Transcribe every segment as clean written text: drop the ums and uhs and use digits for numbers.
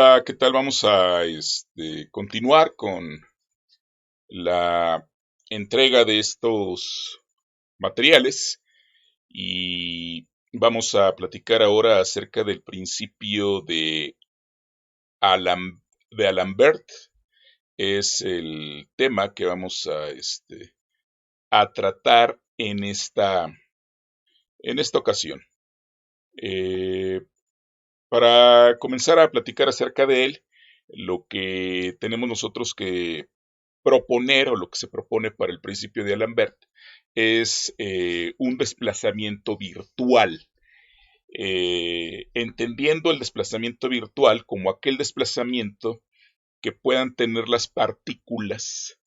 Hola, ¿qué tal? Vamos a continuar con la entrega de estos materiales y vamos a platicar ahora acerca del principio Alam- de Alambert. Es el tema que vamos a tratar en esta ocasión. Eh, para comenzar a platicar acerca de él, lo que tenemos nosotros que proponer o lo que se propone para el principio de Alambert es un desplazamiento virtual, entendiendo el desplazamiento virtual como aquel desplazamiento que puedan tener las partículas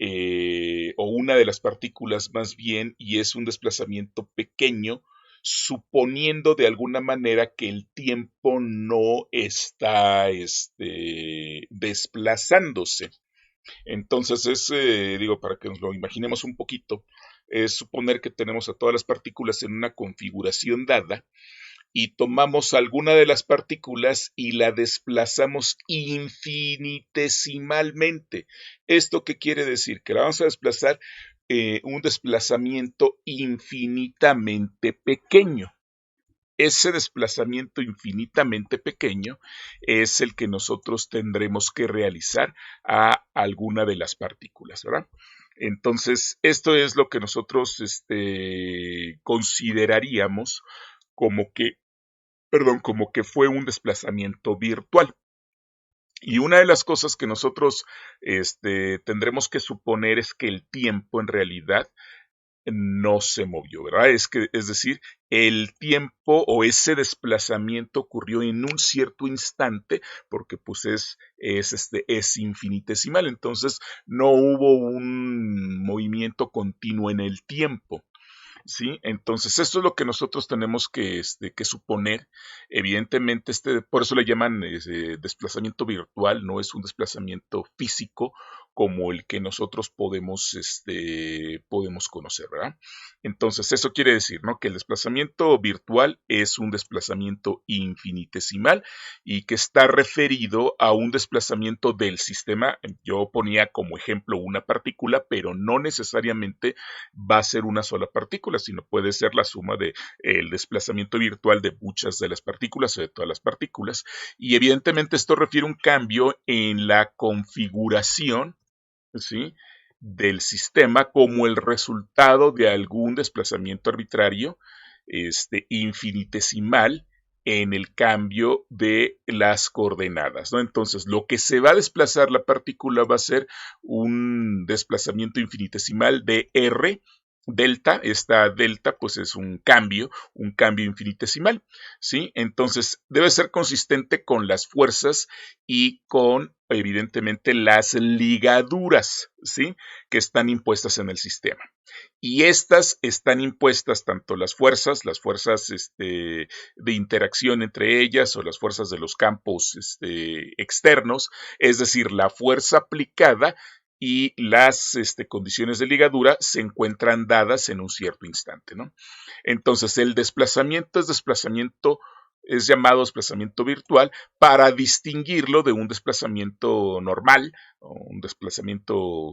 o una de las partículas más bien, y es un desplazamiento pequeño, suponiendo de alguna manera que el tiempo no está desplazándose. Entonces digo, para que nos lo imaginemos un poquito, es suponer que tenemos a todas las partículas en una configuración dada y tomamos alguna de las partículas y la desplazamos infinitesimalmente. ¿Esto qué quiere decir? Que la vamos a desplazar un desplazamiento infinitamente pequeño. Ese desplazamiento infinitamente pequeño es el que nosotros tendremos que realizar a alguna de las partículas, ¿verdad? Entonces, esto es lo que nosotros consideraríamos como que, perdón, como que fue un desplazamiento virtual. Y una de las cosas que nosotros tendremos que suponer es que el tiempo en realidad no se movió, ¿verdad? Es decir, el tiempo o ese desplazamiento ocurrió en un cierto instante, porque pues es infinitesimal, entonces no hubo un movimiento continuo en el tiempo. ¿Sí? Entonces, esto es lo que nosotros tenemos que suponer. Evidentemente, por eso le llaman desplazamiento virtual, no es un desplazamiento físico como el que nosotros podemos conocer, ¿verdad? Entonces, eso quiere decir, ¿no? Que el desplazamiento virtual es un desplazamiento infinitesimal y que está referido a un desplazamiento del sistema. Yo ponía como ejemplo una partícula, pero no necesariamente va a ser una sola partícula, sino puede ser la suma de el desplazamiento virtual de muchas de las partículas o de todas las partículas. Y evidentemente esto refiere a un cambio en la configuración, ¿sí?, del sistema como el resultado de algún desplazamiento arbitrario infinitesimal en el cambio de las coordenadas, ¿no? Entonces, lo que se va a desplazar la partícula va a ser un desplazamiento infinitesimal de R delta. Esta delta pues es un cambio infinitesimal, ¿sí? Entonces, debe ser consistente con las fuerzas y con evidentemente las ligaduras, ¿sí?, que están impuestas en el sistema. Y estas están impuestas tanto las fuerzas de interacción entre ellas o las fuerzas de los campos externos, es decir, la fuerza aplicada y las condiciones de ligadura se encuentran dadas en un cierto instante, ¿no? Entonces, el desplazamiento es llamado desplazamiento virtual para distinguirlo de un desplazamiento normal o un desplazamiento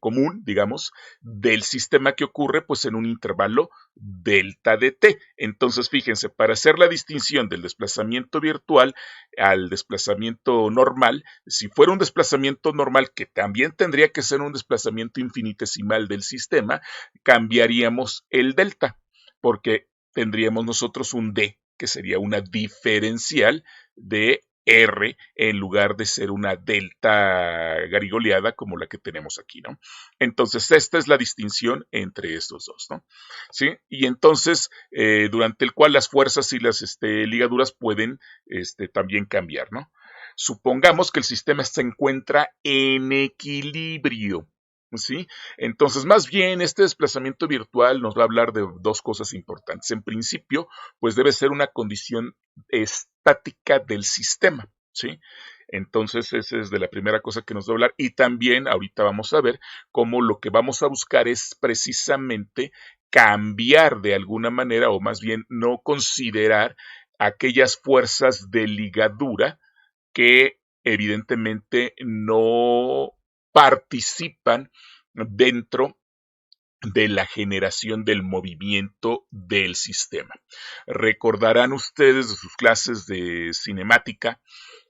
común, digamos, del sistema que ocurre pues en un intervalo delta de t. Entonces, fíjense, para hacer la distinción del desplazamiento virtual al desplazamiento normal, si fuera un desplazamiento normal, que también tendría que ser un desplazamiento infinitesimal del sistema, cambiaríamos el delta, porque tendríamos nosotros un d, que sería una diferencial de R en lugar de ser una delta garigoleada como la que tenemos aquí, ¿no? Entonces, esta es la distinción entre estos dos, ¿no? ¿Sí? Y entonces, durante el cual las fuerzas y las ligaduras pueden también cambiar, ¿no? Supongamos que el sistema se encuentra en equilibrio, ¿sí? Entonces, más bien, este desplazamiento virtual nos va a hablar de dos cosas importantes. En principio, pues debe ser una condición estática del sistema, ¿sí? Entonces, esa es de la primera cosa que nos va a hablar. Y también, ahorita vamos a ver cómo lo que vamos a buscar es precisamente cambiar de alguna manera, o más bien no considerar aquellas fuerzas de ligadura que evidentemente no participan dentro de la generación del movimiento del sistema. Recordarán ustedes de sus clases de cinemática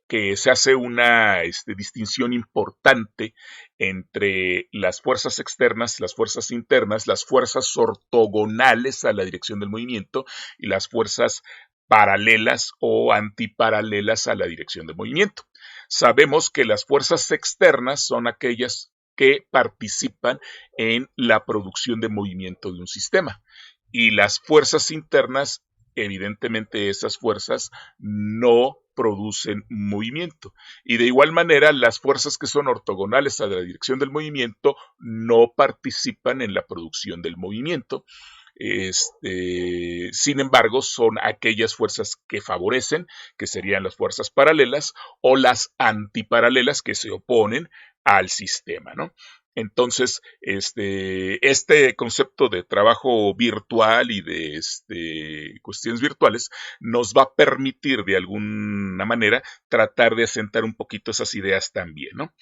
que se hace una distinción importante entre las fuerzas externas, las fuerzas internas, las fuerzas ortogonales a la dirección del movimiento y las fuerzas paralelas o antiparalelas a la dirección del movimiento. Sabemos que las fuerzas externas son aquellas que participan en la producción de movimiento de un sistema y las fuerzas internas, evidentemente esas fuerzas no producen movimiento. Y de igual manera, las fuerzas que son ortogonales a la dirección del movimiento no participan en la producción del movimiento. Sin embargo, son aquellas fuerzas que favorecen, que serían las fuerzas paralelas, o las antiparalelas que se oponen al sistema, ¿no? Entonces, este concepto de trabajo virtual y de cuestiones virtuales nos va a permitir de alguna manera tratar de asentar un poquito esas ideas también, ¿no?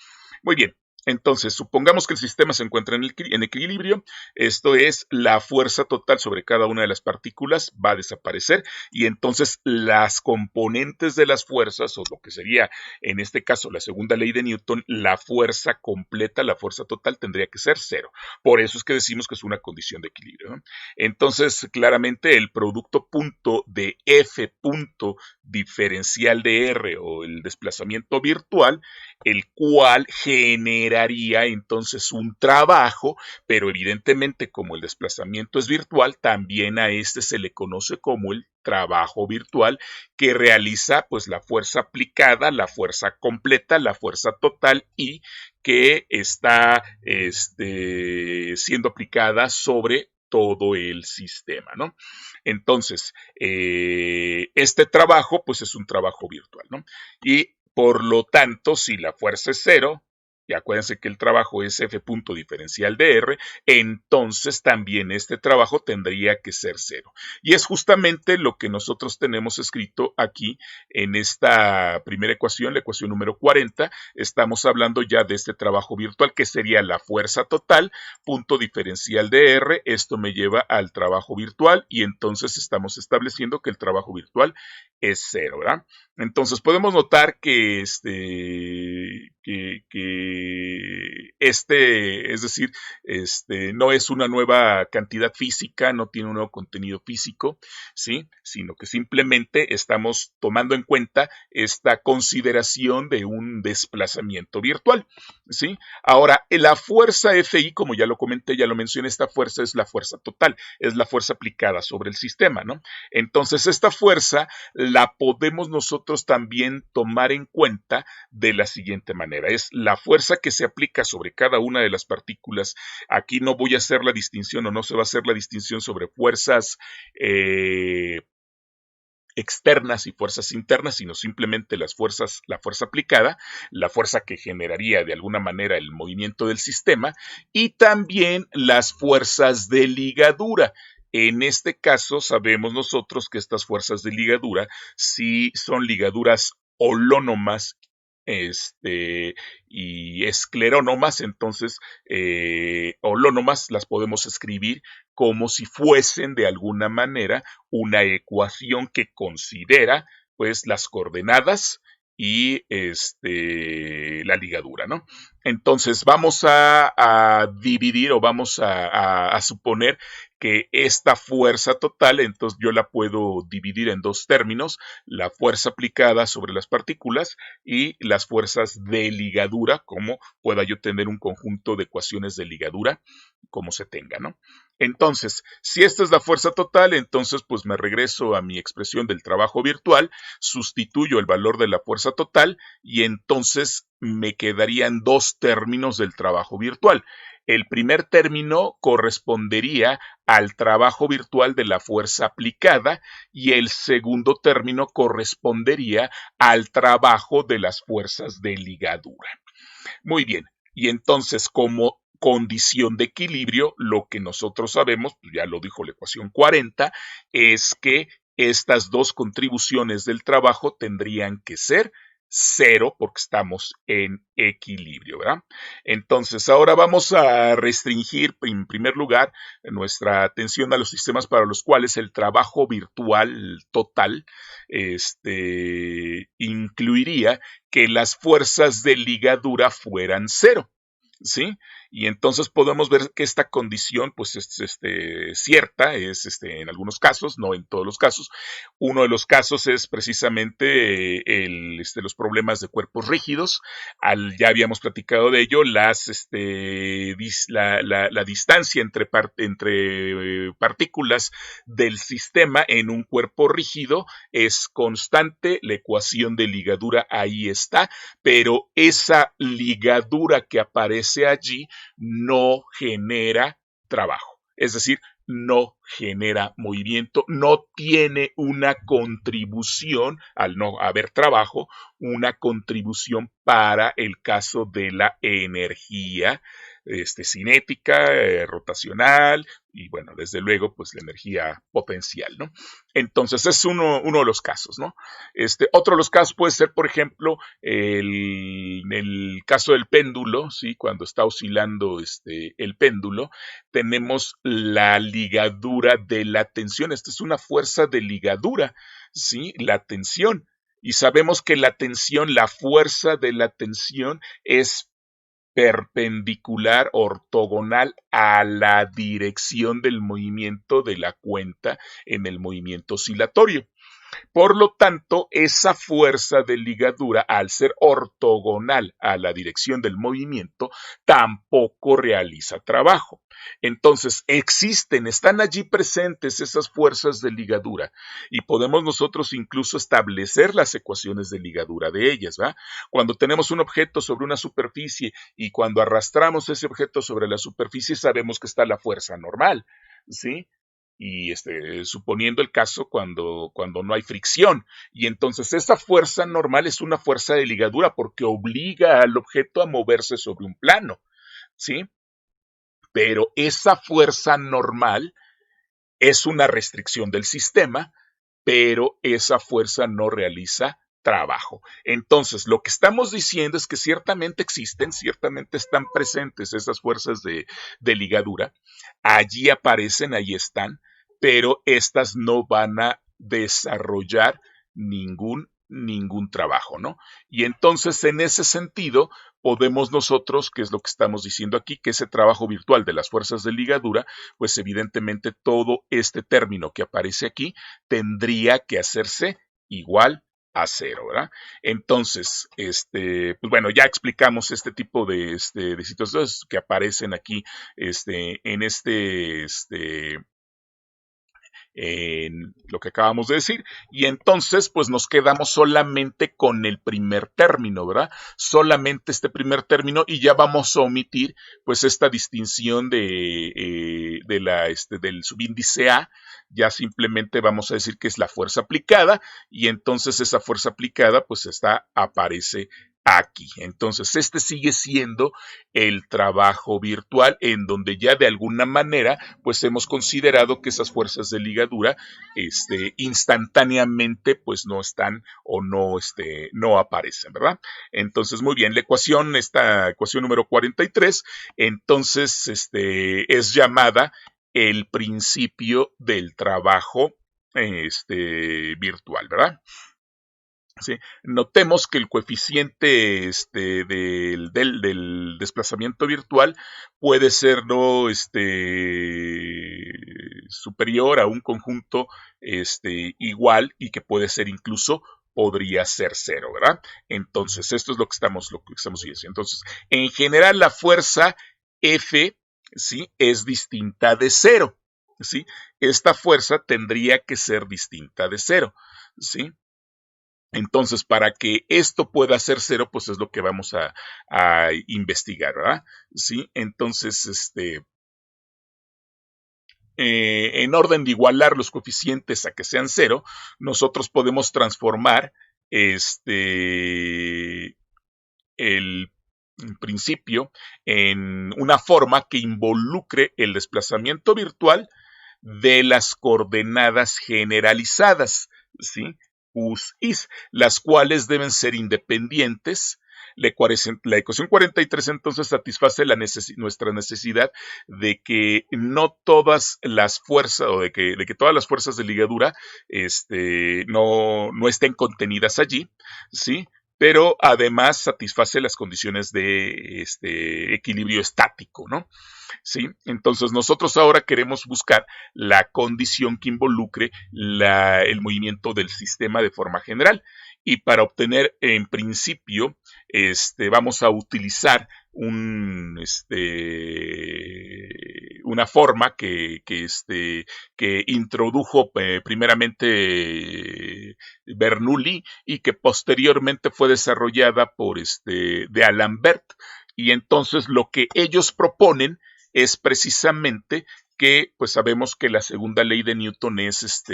Muy bien. Entonces, supongamos que el sistema se encuentra en equilibrio, esto es, la fuerza total sobre cada una de las partículas va a desaparecer y entonces las componentes de las fuerzas, o lo que sería en este caso la segunda ley de Newton, la fuerza completa, la fuerza total tendría que ser cero. Por eso es que decimos que es una condición de equilibrio, ¿no? Entonces, claramente el producto punto de F punto diferencial de R o el desplazamiento virtual, el cual generaría entonces un trabajo, pero evidentemente como el desplazamiento es virtual, también a este se le conoce como el trabajo virtual que realiza pues la fuerza aplicada, la fuerza completa, la fuerza total y que está siendo aplicada sobre todo el sistema, ¿no? Entonces, este trabajo pues es un trabajo virtual, ¿no? Y por lo tanto, si la fuerza es cero, y acuérdense que el trabajo es F punto diferencial de R, entonces también este trabajo tendría que ser cero. Y es justamente lo que nosotros tenemos escrito aquí en esta primera ecuación, la ecuación número 40. Estamos hablando ya de este trabajo virtual que sería la fuerza total, punto diferencial de R. Esto me lleva al trabajo virtual y entonces estamos estableciendo que el trabajo virtual es cero, ¿verdad? Entonces podemos notar que es decir, no es una nueva cantidad física, no tiene un nuevo contenido físico, ¿sí? Sino que simplemente estamos tomando en cuenta esta consideración de un desplazamiento virtual, ¿sí? Ahora, la fuerza Fi, como ya lo comenté, ya lo mencioné, esta fuerza es la fuerza total, es la fuerza aplicada sobre el sistema, ¿no? Entonces, esta fuerza la podemos nosotros también tomar en cuenta de la siguiente manera. Es la fuerza que se aplica sobre cada una de las partículas. Aquí no voy a hacer la distinción o no se va a hacer la distinción sobre fuerzas externas y fuerzas internas, sino simplemente la fuerza aplicada, la fuerza que generaría de alguna manera el movimiento del sistema y también las fuerzas de ligadura. En este caso sabemos nosotros que estas fuerzas de ligadura sí son ligaduras holónomas y esclerónomas, entonces holónomas las podemos escribir como si fuesen de alguna manera una ecuación que considera pues las coordenadas y la ligadura, ¿no? Entonces vamos a dividir o vamos a suponer que esta fuerza total, entonces yo la puedo dividir en dos términos, la fuerza aplicada sobre las partículas y las fuerzas de ligadura, como pueda yo tener un conjunto de ecuaciones de ligadura, como se tenga, ¿no? Entonces, si esta es la fuerza total, entonces pues me regreso a mi expresión del trabajo virtual, sustituyo el valor de la fuerza total y entonces me quedarían dos términos del trabajo virtual. El primer término correspondería al trabajo virtual de la fuerza aplicada y el segundo término correspondería al trabajo de las fuerzas de ligadura. Muy bien, y entonces como condición de equilibrio, lo que nosotros sabemos, pues ya lo dijo la ecuación 40, es que estas dos contribuciones del trabajo tendrían que ser cero porque estamos en equilibrio, ¿verdad? Entonces, ahora vamos a restringir en primer lugar nuestra atención a los sistemas para los cuales el trabajo virtual total incluiría que las fuerzas de ligadura fueran cero. ¿Sí? Y entonces podemos ver que esta condición, pues, es cierta, es en algunos casos, no en todos los casos. Uno de los casos es precisamente los problemas de cuerpos rígidos. Ya habíamos platicado de ello, la distancia entre partículas del sistema en un cuerpo rígido es constante, la ecuación de ligadura ahí está, pero esa ligadura que aparece allí no genera trabajo, es decir, no genera movimiento, no tiene una contribución, al no haber trabajo, una contribución para el caso de la energía cinética, rotacional y bueno, desde luego, pues la energía potencial, ¿no? Entonces, es uno de los casos, ¿no? Otro de los casos puede ser, por ejemplo, el caso del péndulo, ¿sí? Cuando está oscilando el péndulo, tenemos la ligadura de la tensión. Esta es una fuerza de ligadura, ¿sí? La tensión. Y sabemos que la tensión, la fuerza de la tensión es perpendicular, ortogonal a la dirección del movimiento de la cuenta en el movimiento oscilatorio. Por lo tanto, esa fuerza de ligadura, al ser ortogonal a la dirección del movimiento, tampoco realiza trabajo. Entonces, están allí presentes esas fuerzas de ligadura y podemos nosotros incluso establecer las ecuaciones de ligadura de ellas, ¿va? Cuando tenemos un objeto sobre una superficie y cuando arrastramos ese objeto sobre la superficie, sabemos que está la fuerza normal, ¿sí? Y suponiendo el caso cuando no hay fricción. Y entonces esa fuerza normal es una fuerza de ligadura porque obliga al objeto a moverse sobre un plano, ¿sí? Pero esa fuerza normal es una restricción del sistema, pero esa fuerza no realiza trabajo. Entonces, lo que estamos diciendo es que ciertamente existen, ciertamente están presentes esas fuerzas de ligadura, allí aparecen, ahí están, pero estas no van a desarrollar ningún trabajo, ¿no? Y entonces, en ese sentido, podemos nosotros, que es lo que estamos diciendo aquí, que ese trabajo virtual de las fuerzas de ligadura, pues evidentemente todo este término que aparece aquí tendría que hacerse igual a cero, ¿verdad? Entonces, pues bueno, ya explicamos este tipo de situaciones que aparecen aquí, en en lo que acabamos de decir, y entonces pues nos quedamos solamente con el primer término, ¿verdad? Solamente este primer término y ya vamos a omitir pues esta distinción del subíndice A, ya simplemente vamos a decir que es la fuerza aplicada y entonces esa fuerza aplicada pues aparece aquí. Entonces, sigue siendo el trabajo virtual en donde ya de alguna manera pues hemos considerado que esas fuerzas de ligadura instantáneamente pues no están o no aparecen, ¿verdad? Entonces, muy bien, esta ecuación número 43, entonces es llamada el principio del trabajo virtual, ¿verdad? ¿Sí? Notemos que el coeficiente del desplazamiento virtual puede ser no superior a un conjunto igual y que puede ser incluso podría ser cero, ¿verdad? Entonces, esto es lo que estamos diciendo. Entonces, en general, la fuerza F, ¿sí? Es distinta de cero, ¿sí? Esta fuerza tendría que ser distinta de cero, ¿sí? Entonces, para que esto pueda ser cero, pues es lo que vamos a investigar, ¿verdad? Sí, entonces, en orden de igualar los coeficientes a que sean cero, nosotros podemos transformar el principio en una forma que involucre el desplazamiento virtual de las coordenadas generalizadas, ¿sí? us, is, las cuales deben ser independientes. La ecuación 43 entonces satisface nuestra necesidad de que no todas las fuerzas, o de que todas las fuerzas de ligadura no estén contenidas allí, ¿sí? Pero además satisface las condiciones de equilibrio estático, ¿no? ¿Sí? Entonces nosotros ahora queremos buscar la condición que involucre el movimiento del sistema de forma general. Y para obtener, en principio, vamos a utilizar una forma que introdujo primeramente Bernoulli y que posteriormente fue desarrollada por de Alembert. Y entonces lo que ellos proponen es precisamente que pues sabemos que la segunda ley de Newton es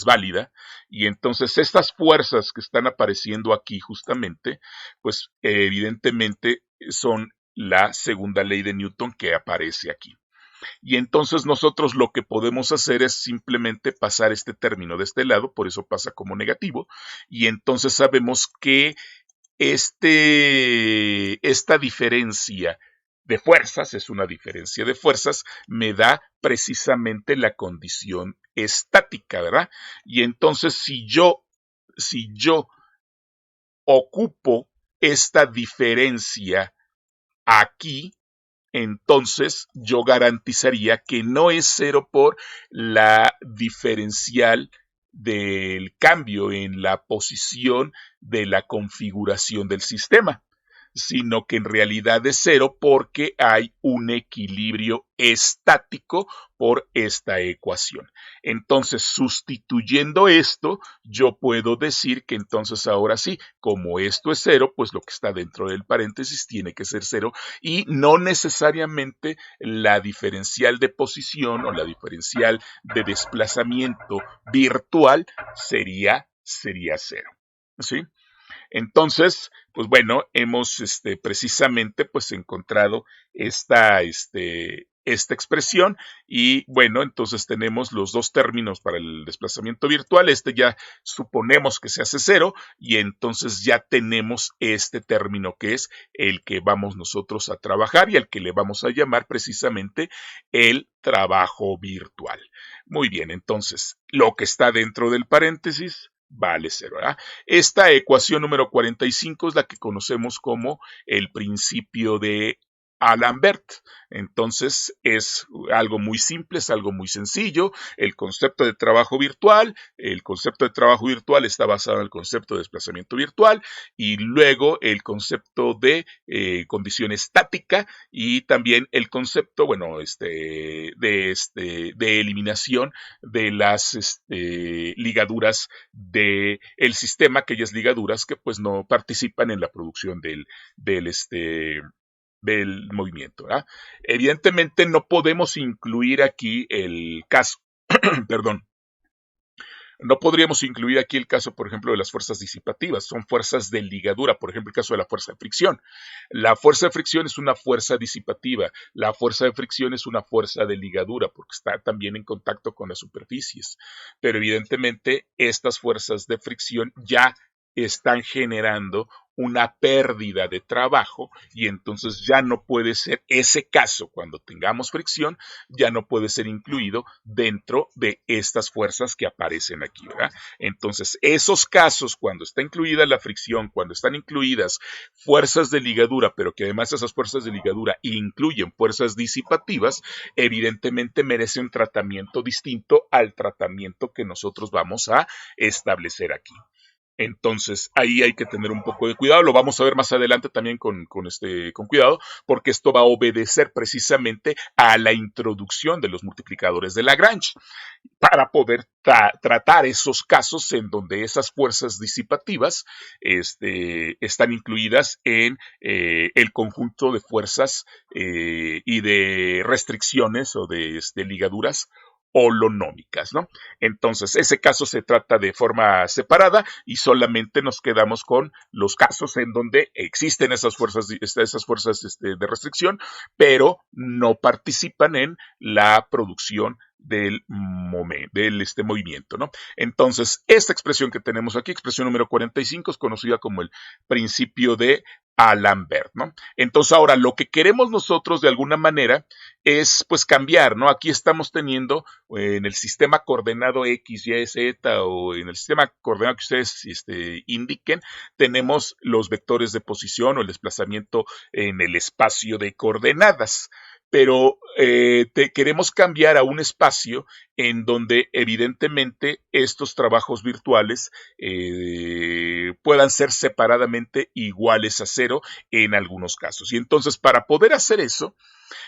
válida, y entonces estas fuerzas que están apareciendo aquí justamente, pues evidentemente son la segunda ley de Newton que aparece aquí. Y entonces nosotros lo que podemos hacer es simplemente pasar este término de este lado, por eso pasa como negativo, y entonces sabemos que esta diferencia de fuerzas, es una diferencia de fuerzas, me da precisamente la condición estática, ¿verdad? Y entonces si yo ocupo esta diferencia aquí, entonces yo garantizaría que no es cero por la diferencial del cambio en la posición de la configuración del sistema, sino que en realidad es cero porque hay un equilibrio estático por esta ecuación. Entonces, sustituyendo esto, yo puedo decir que entonces ahora sí, como esto es cero, pues lo que está dentro del paréntesis tiene que ser cero, y no necesariamente la diferencial de posición o la diferencial de desplazamiento virtual sería cero. ¿Sí? Entonces, pues bueno, hemos precisamente pues encontrado esta expresión, y bueno, entonces tenemos los dos términos para el desplazamiento virtual. Ya suponemos que se hace cero, y entonces ya tenemos este término que es el que vamos nosotros a trabajar y al que le vamos a llamar precisamente el trabajo virtual. Muy bien, entonces lo que está dentro del paréntesis vale cero, ¿verdad? Esta ecuación número 45 es la que conocemos como el principio de Alembert. Entonces es algo muy simple, es algo muy sencillo. El concepto de trabajo virtual está basado en el concepto de desplazamiento virtual, y luego el concepto de condición estática, y también el concepto, bueno, de eliminación de las ligaduras del sistema, aquellas ligaduras que pues no participan en la producción del movimiento, ¿verdad? Evidentemente no podemos incluir aquí el caso, perdón, no podríamos incluir aquí el caso, por ejemplo, de las fuerzas disipativas. Son fuerzas de ligadura, por ejemplo, el caso de la fuerza de fricción. La fuerza de fricción es una fuerza disipativa. La fuerza de fricción es una fuerza de ligadura, porque está también en contacto con las superficies. Pero evidentemente estas fuerzas de fricción ya están generando una pérdida de trabajo, y entonces ya no puede ser ese caso. Cuando tengamos fricción, ya no puede ser incluido dentro de estas fuerzas que aparecen aquí, ¿verdad? Entonces, esos casos, cuando está incluida la fricción, cuando están incluidas fuerzas de ligadura, pero que además esas fuerzas de ligadura incluyen fuerzas disipativas, evidentemente merece un tratamiento distinto al tratamiento que nosotros vamos a establecer aquí. Entonces, ahí hay que tener un poco de cuidado. Lo vamos a ver más adelante también con cuidado, porque esto va a obedecer precisamente a la introducción de los multiplicadores de Lagrange, para poder tratar esos casos en donde esas fuerzas disipativas están incluidas en el conjunto de fuerzas y de restricciones o de ligaduras holonómicas, ¿no? Entonces, ese caso se trata de forma separada, y solamente nos quedamos con los casos en donde existen esas fuerzas de restricción, pero no participan en la producción del movimiento, ¿no? Entonces, esta expresión que tenemos aquí, expresión número 45, es conocida como el principio de Alembert, ¿no? Entonces, ahora lo que queremos nosotros de alguna manera es pues cambiar, ¿no? Aquí estamos teniendo en el sistema coordenado X, Y, Z o en el sistema coordenado que ustedes indiquen, tenemos los vectores de posición o el desplazamiento en el espacio de coordenadas. Pero queremos cambiar a un espacio en donde evidentemente estos trabajos virtuales puedan ser separadamente iguales a cero en algunos casos. Y entonces, para poder hacer eso,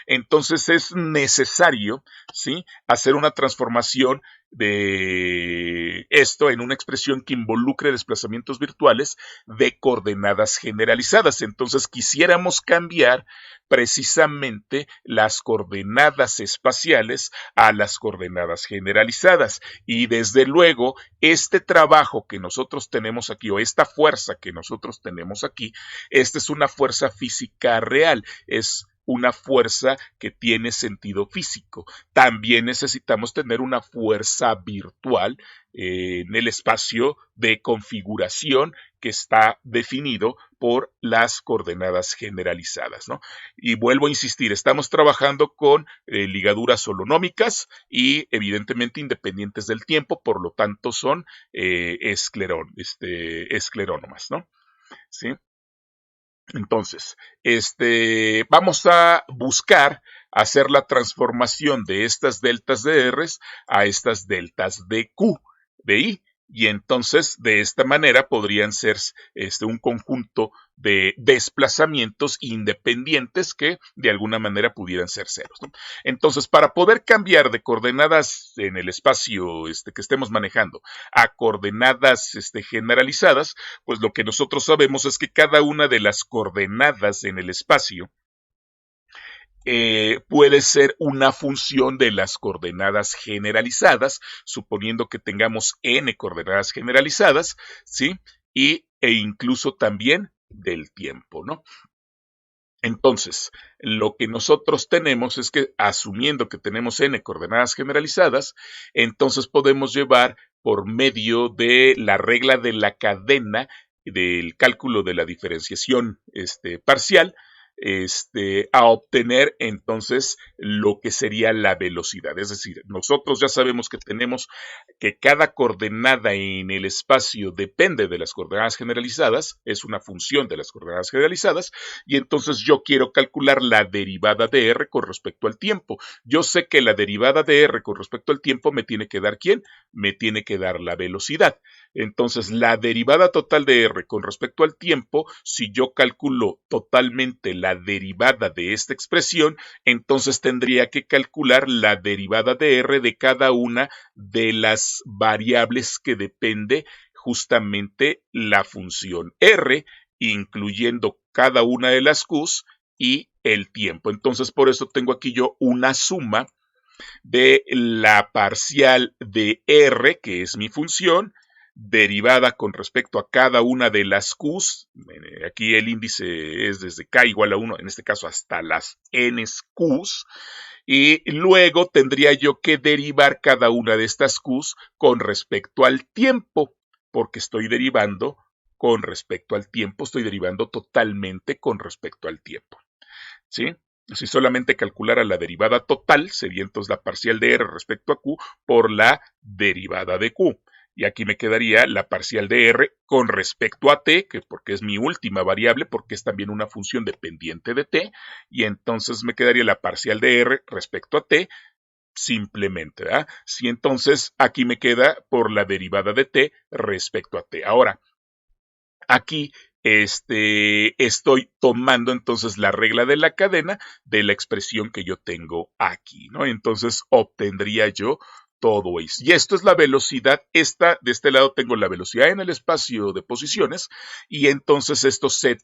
entonces es necesario, ¿sí?, hacer una transformación de esto en una expresión que involucre desplazamientos virtuales de coordenadas generalizadas. Entonces quisiéramos cambiar precisamente las coordenadas espaciales a las coordenadas generalizadas. Y desde luego, este trabajo que nosotros tenemos aquí, o esta fuerza que nosotros tenemos aquí, esta es una fuerza física real, es una fuerza que tiene sentido físico. También necesitamos tener una fuerza virtual en el espacio de configuración que está definido por las coordenadas generalizadas, ¿no? Y vuelvo a insistir, estamos trabajando con ligaduras holonómicas y evidentemente independientes del tiempo, por lo tanto son esclerónomas, ¿no? ¿Sí? Entonces, vamos a buscar hacer la transformación de estas deltas de R a estas deltas de Q, de I, y entonces de esta manera podrían ser un conjunto de desplazamientos independientes que de alguna manera pudieran ser ceros, ¿no? Entonces, para poder cambiar de coordenadas en el espacio que estemos manejando a coordenadas generalizadas, pues lo que nosotros sabemos es que cada una de las coordenadas en el espacio puede ser una función de las coordenadas generalizadas, suponiendo que tengamos n coordenadas generalizadas, ¿sí? E incluso también del tiempo, ¿no? Entonces, lo que nosotros tenemos es que, asumiendo que tenemos n coordenadas generalizadas, entonces podemos llevar por medio de la regla de la cadena del cálculo de la diferenciación parcial, a obtener entonces lo que sería la velocidad. Es decir, nosotros ya sabemos que tenemos que cada coordenada en el espacio depende de las coordenadas generalizadas, es una función de las coordenadas generalizadas, y entonces yo quiero calcular la derivada de R con respecto al tiempo. Yo sé que la derivada de R con respecto al tiempo me tiene que dar ¿quién? Me tiene que dar la velocidad. Entonces, la derivada total de R con respecto al tiempo, si yo calculo totalmente la derivada de esta expresión, entonces tendría que calcular la derivada de R de cada una de las variables que depende justamente la función R, incluyendo cada una de las Qs y el tiempo. Entonces, por eso tengo aquí yo una suma de la parcial de R, que es mi función, derivada con respecto a cada una de las Qs. Aquí el índice es desde K igual a 1, en este caso hasta las n Qs. Y luego tendría yo que derivar cada una de estas Qs con respecto al tiempo, porque estoy derivando con respecto al tiempo, estoy derivando totalmente con respecto al tiempo, ¿sí? Si solamente calculara la derivada total, sería entonces la parcial de R respecto a Q por la derivada de Q. Y aquí me quedaría la parcial de R con respecto a T, que porque es mi última variable, porque es también una función dependiente de T, y entonces me quedaría la parcial de R respecto a T, simplemente, ¿verdad? Si entonces aquí me queda por la derivada de T respecto a T. Ahora, aquí estoy tomando entonces la regla de la cadena de la expresión que yo tengo aquí, ¿no? Entonces obtendría yo todo eso. Y esto es la velocidad. De este lado tengo la velocidad en el espacio de posiciones, y entonces esto se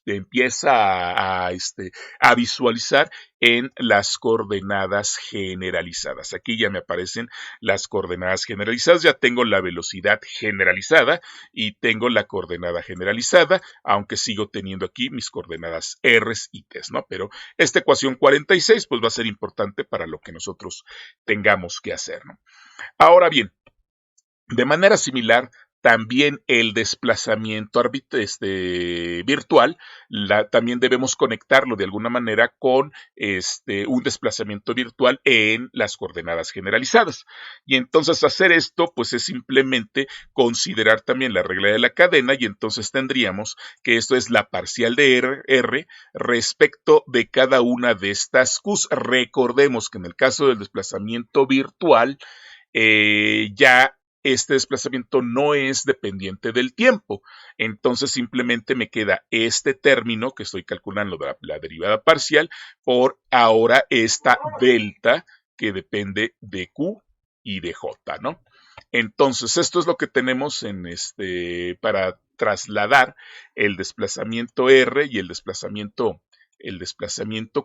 empieza a visualizar en las coordenadas generalizadas. Aquí ya me aparecen las coordenadas generalizadas, ya tengo la velocidad generalizada y tengo la coordenada generalizada, aunque sigo teniendo aquí mis coordenadas R y T, ¿no? Pero esta ecuación 46 pues va a ser importante para lo que nosotros tengamos que hacer, ¿no? Ahora bien, de manera similar, también el desplazamiento virtual, también debemos conectarlo de alguna manera con un desplazamiento virtual en las coordenadas generalizadas. Y entonces hacer esto, pues es simplemente considerar también la regla de la cadena y entonces tendríamos que esto es la parcial de R respecto de cada una de estas Qs. Recordemos que en el caso del desplazamiento virtual, ya este desplazamiento no es dependiente del tiempo. Entonces simplemente me queda este término que estoy calculando de la derivada parcial por ahora esta delta que depende de Q y de J, ¿no? Entonces esto es lo que tenemos para trasladar el desplazamiento R y el desplazamiento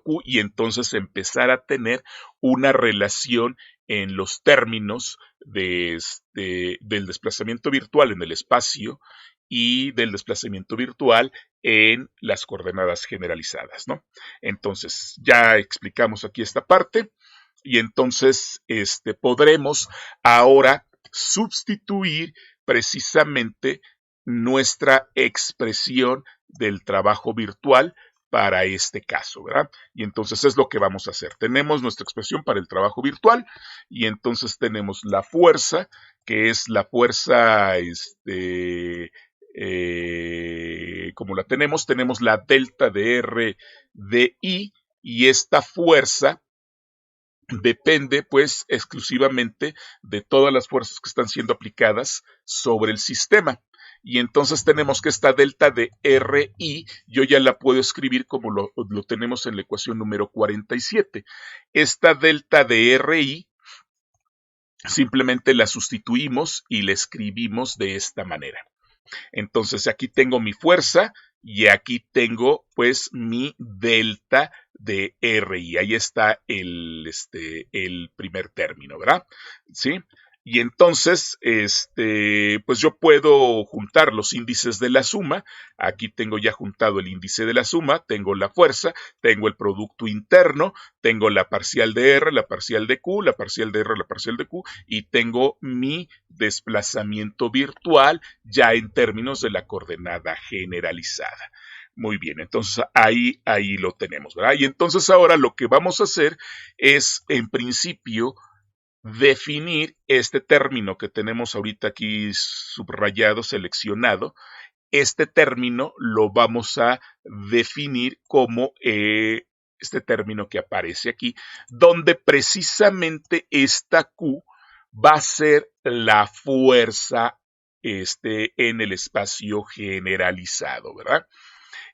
Q y entonces empezar a tener una relación en los términos del desplazamiento virtual en el espacio y del desplazamiento virtual en las coordenadas generalizadas, ¿no? Entonces, ya explicamos aquí esta parte y entonces podremos ahora sustituir precisamente nuestra expresión del trabajo virtual para este caso, ¿verdad? Y entonces es lo que vamos a hacer. Tenemos nuestra expresión para el trabajo virtual y entonces tenemos la fuerza, que es la fuerza, como la tenemos la delta de R de I y esta fuerza depende pues exclusivamente de todas las fuerzas que están siendo aplicadas sobre el sistema. Y entonces tenemos que esta delta de RI, yo ya la puedo escribir como lo tenemos en la ecuación número 47. Esta delta de RI simplemente la sustituimos y la escribimos de esta manera. Entonces aquí tengo mi fuerza y aquí tengo pues mi delta de RI. Ahí está el primer término, ¿verdad? ¿Sí? Y entonces, pues yo puedo juntar los índices de la suma. Aquí tengo ya juntado el índice de la suma, tengo la fuerza, tengo el producto interno, tengo la parcial de R, la parcial de Q, la parcial de R, la parcial de Q, y tengo mi desplazamiento virtual ya en términos de la coordenada generalizada. Muy bien, entonces ahí lo tenemos, ¿verdad? Y entonces ahora lo que vamos a hacer es, en principio, definir este término que tenemos ahorita aquí subrayado, seleccionado. Este término lo vamos a definir como este término que aparece aquí, donde precisamente esta Q va a ser la fuerza en el espacio generalizado, ¿verdad?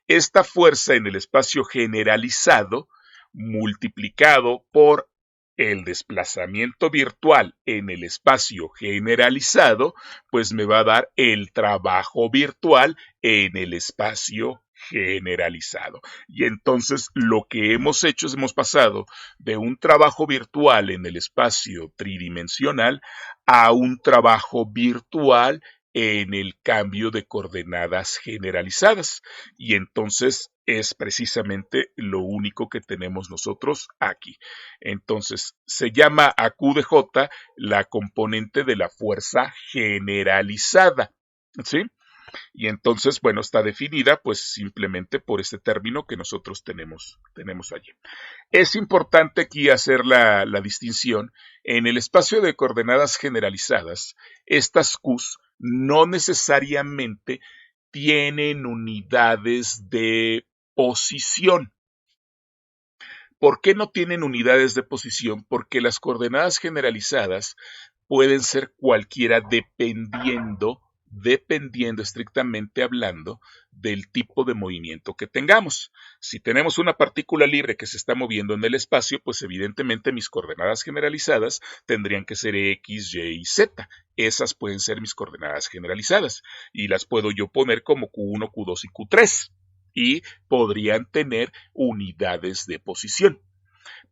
Esta fuerza en el espacio generalizado multiplicado por el desplazamiento virtual en el espacio generalizado, pues me va a dar el trabajo virtual en el espacio generalizado. Y entonces lo que hemos hecho es hemos pasado de un trabajo virtual en el espacio tridimensional a un trabajo virtual en el cambio de coordenadas generalizadas. Y entonces es precisamente lo único que tenemos nosotros aquí. Entonces se llama a Q de J la componente de la fuerza generalizada, ¿sí? Y entonces, bueno, está definida pues simplemente por este término que nosotros tenemos allí. Es importante aquí hacer la distinción. En el espacio de coordenadas generalizadas, estas Qs no necesariamente tienen unidades de posición. ¿Por qué no tienen unidades de posición? Porque las coordenadas generalizadas pueden ser cualquiera dependiendo estrictamente hablando del tipo de movimiento que tengamos. Si tenemos una partícula libre que se está moviendo en el espacio, pues evidentemente mis coordenadas generalizadas tendrían que ser X, Y y Z. Esas pueden ser mis coordenadas generalizadas y las puedo yo poner como Q1, Q2 y Q3 y podrían tener unidades de posición.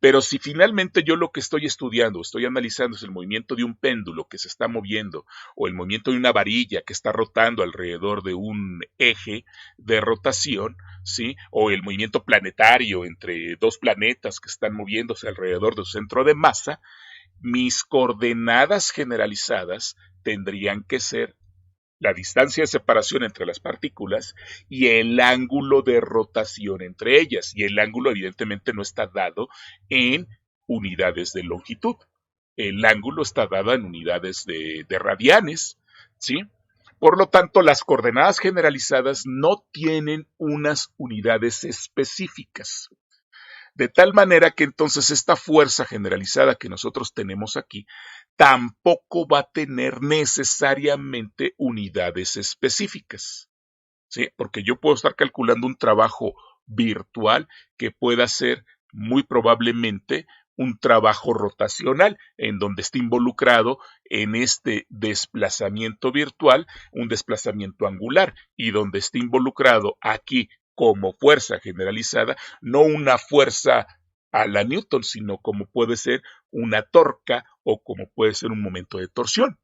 Pero si finalmente yo lo que estoy estudiando, estoy analizando es el movimiento de un péndulo que se está moviendo o el movimiento de una varilla que está rotando alrededor de un eje de rotación, ¿sí? O el movimiento planetario entre dos planetas que están moviéndose alrededor de su centro de masa, mis coordenadas generalizadas tendrían que ser la distancia de separación entre las partículas y el ángulo de rotación entre ellas. Y el ángulo evidentemente no está dado en unidades de longitud. El ángulo está dado en unidades de radianes, ¿sí? Por lo tanto, las coordenadas generalizadas no tienen unas unidades específicas. De tal manera que entonces esta fuerza generalizada que nosotros tenemos aquí tampoco va a tener necesariamente unidades específicas, ¿sí? Porque yo puedo estar calculando un trabajo virtual que pueda ser muy probablemente un trabajo rotacional en donde esté involucrado en este desplazamiento virtual un desplazamiento angular y donde esté involucrado aquí como fuerza generalizada, no una fuerza a la Newton, sino como puede ser una torca o como puede ser un momento de torsión.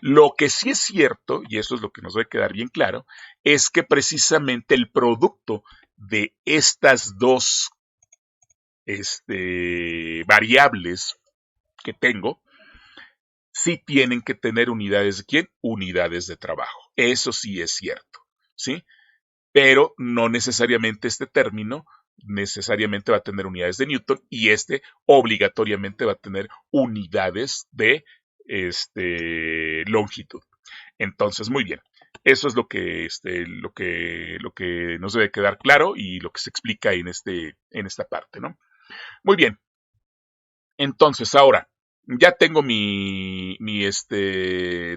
Lo que sí es cierto, y eso es lo que nos debe quedar bien claro, es que precisamente el producto de estas dos variables que tengo, sí tienen que tener unidades de ¿quién? Unidades de trabajo. Eso sí es cierto, ¿sí? Pero no necesariamente este término necesariamente va a tener unidades de Newton y obligatoriamente va a tener unidades de longitud. Entonces, muy bien. Eso es lo que nos debe quedar claro y lo que se explica en esta parte, ¿no? Muy bien. Entonces, ahora ya tengo mi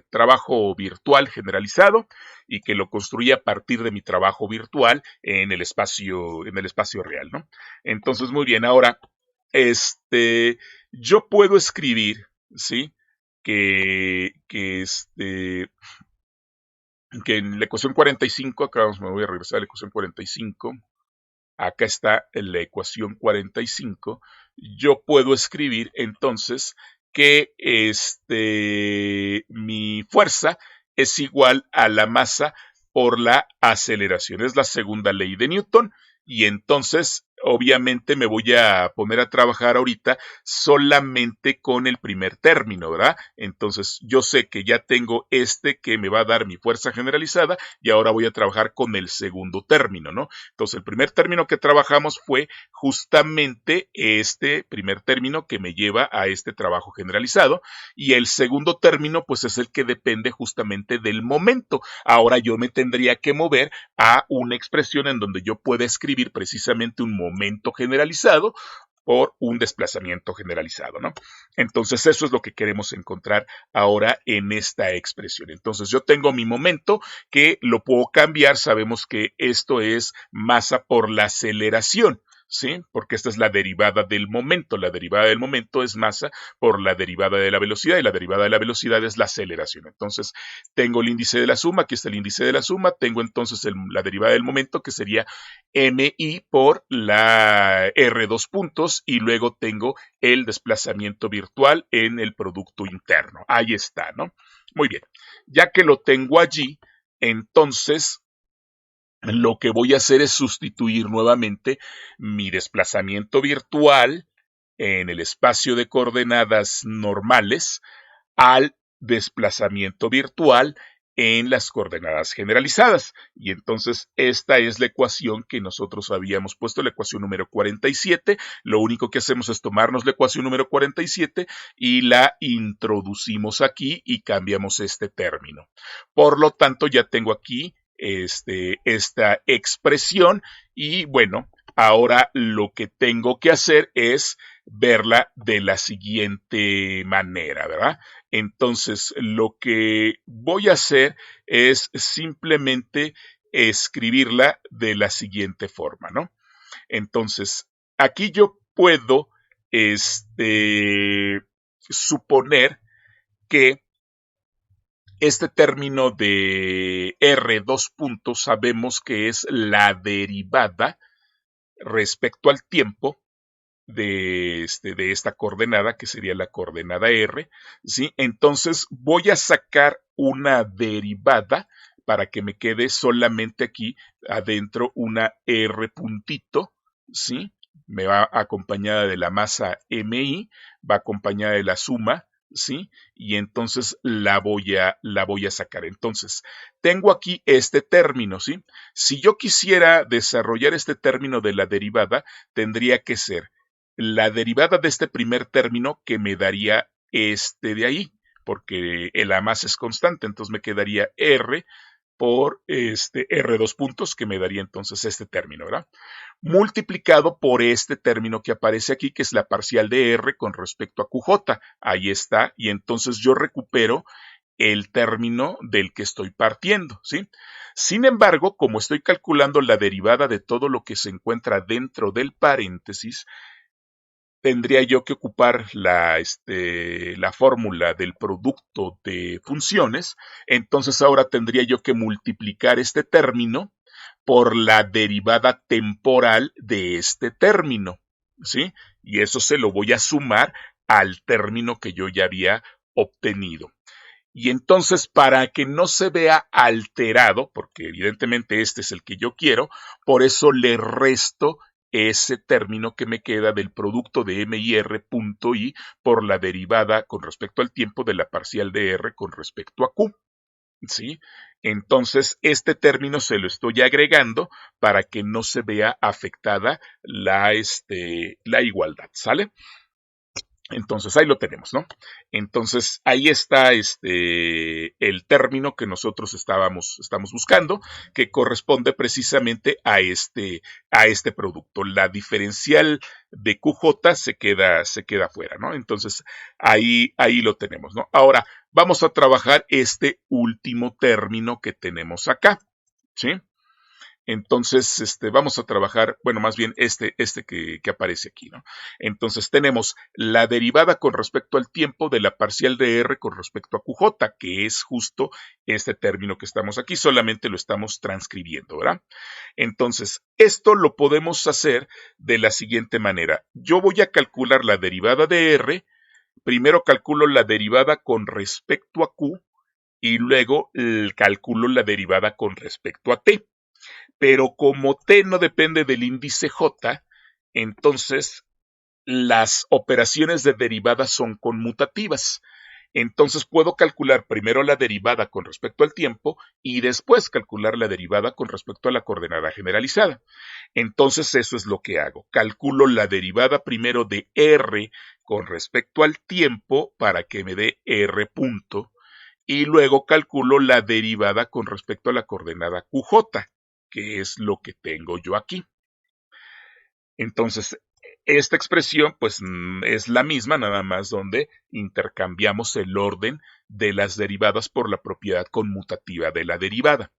trabajo virtual generalizado y que lo construí a partir de mi trabajo virtual en el espacio real, ¿no? Entonces, muy bien, ahora, yo puedo escribir, ¿sí? Que en la ecuación 45, acá me voy a regresar a la ecuación 45, acá está la ecuación 45, yo puedo escribir entonces que mi fuerza es igual a la masa por la aceleración. Es la segunda ley de Newton y entonces obviamente me voy a poner a trabajar ahorita solamente con el primer término, ¿verdad? Entonces yo sé que ya tengo que me va a dar mi fuerza generalizada y ahora voy a trabajar con el segundo término, ¿no? Entonces el primer término que trabajamos fue justamente este primer término que me lleva a este trabajo generalizado y el segundo término pues es el que depende justamente del momento. Ahora yo me tendría que mover a una expresión en donde yo pueda escribir precisamente un momento generalizado por un desplazamiento generalizado, ¿no? Entonces eso es lo que queremos encontrar ahora en esta expresión. Entonces yo tengo mi momento que lo puedo cambiar, sabemos que esto es masa por la aceleración, ¿sí? Porque esta es la derivada del momento. La derivada del momento es masa por la derivada de la velocidad y la derivada de la velocidad es la aceleración. Entonces, tengo el índice de la suma, aquí está el índice de la suma, tengo entonces la derivada del momento que sería mi por la r dos puntos y luego tengo el desplazamiento virtual en el producto interno. Ahí está, ¿no? Muy bien. Ya que lo tengo allí, entonces lo que voy a hacer es sustituir nuevamente mi desplazamiento virtual en el espacio de coordenadas normales al desplazamiento virtual en las coordenadas generalizadas. Y entonces esta es la ecuación que nosotros habíamos puesto, la ecuación número 47. Lo único que hacemos es tomarnos la ecuación número 47 y la introducimos aquí y cambiamos este término. Por lo tanto, ya tengo aquí esta expresión y bueno, ahora lo que tengo que hacer es verla de la siguiente manera, ¿verdad? Entonces, lo que voy a hacer es simplemente escribirla de la siguiente forma, ¿no? Entonces, aquí yo puedo suponer que este término de R dos puntos sabemos que es la derivada respecto al tiempo de esta coordenada, que sería la coordenada R, ¿sí? Entonces voy a sacar una derivada para que me quede solamente aquí adentro una R puntito, ¿sí? Me va acompañada de la masa MI, va acompañada de la suma, ¿sí? Y entonces la voy a sacar. Entonces, tengo aquí este término, ¿sí? Si yo quisiera desarrollar este término de la derivada, tendría que ser la derivada de este primer término, que me daría este de ahí, porque la masa es constante, entonces me quedaría R por R dos puntos, que me daría entonces este término, ¿verdad? Multiplicado por este término que aparece aquí, que es la parcial de R con respecto a QJ. Ahí está, y entonces yo recupero el término del que estoy partiendo, ¿sí? Sin embargo, como estoy calculando la derivada de todo lo que se encuentra dentro del paréntesis, tendría yo que ocupar la fórmula del producto de funciones. Entonces ahora tendría yo que multiplicar este término por la derivada temporal de este término, ¿sí? Y eso se lo voy a sumar al término que yo ya había obtenido. Y entonces, para que no se vea alterado, porque evidentemente este es el que yo quiero, por eso le resto ese término que me queda del producto de M y R punto I por la derivada con respecto al tiempo de la parcial de R con respecto a Q, ¿sí? Entonces, este término se lo estoy agregando para que no se vea afectada la igualdad, ¿sale? Entonces ahí lo tenemos, ¿no? Entonces ahí está el término que nosotros estamos buscando, que corresponde precisamente a este producto. La diferencial de QJ se queda fuera, ¿no? Entonces ahí lo tenemos, ¿no? Ahora vamos a trabajar este último término que tenemos acá, ¿sí? Entonces, vamos a trabajar, bueno, más bien que aparece aquí, ¿no? Entonces, tenemos la derivada con respecto al tiempo de la parcial de R con respecto a QJ, que es justo este término que estamos aquí, solamente lo estamos transcribiendo, ¿verdad? Entonces, esto lo podemos hacer de la siguiente manera. Yo voy a calcular la derivada de R, primero calculo la derivada con respecto a Q y luego calculo la derivada con respecto a T. Pero como T no depende del índice J, entonces las operaciones de derivada son conmutativas. Entonces puedo calcular primero la derivada con respecto al tiempo y después calcular la derivada con respecto a la coordenada generalizada. Entonces eso es lo que hago. Calculo la derivada primero de R con respecto al tiempo para que me dé R punto y luego calculo la derivada con respecto a la coordenada QJ, que es lo que tengo yo aquí. Entonces, esta expresión pues es la misma, nada más donde intercambiamos el orden de las derivadas por la propiedad conmutativa de la derivada.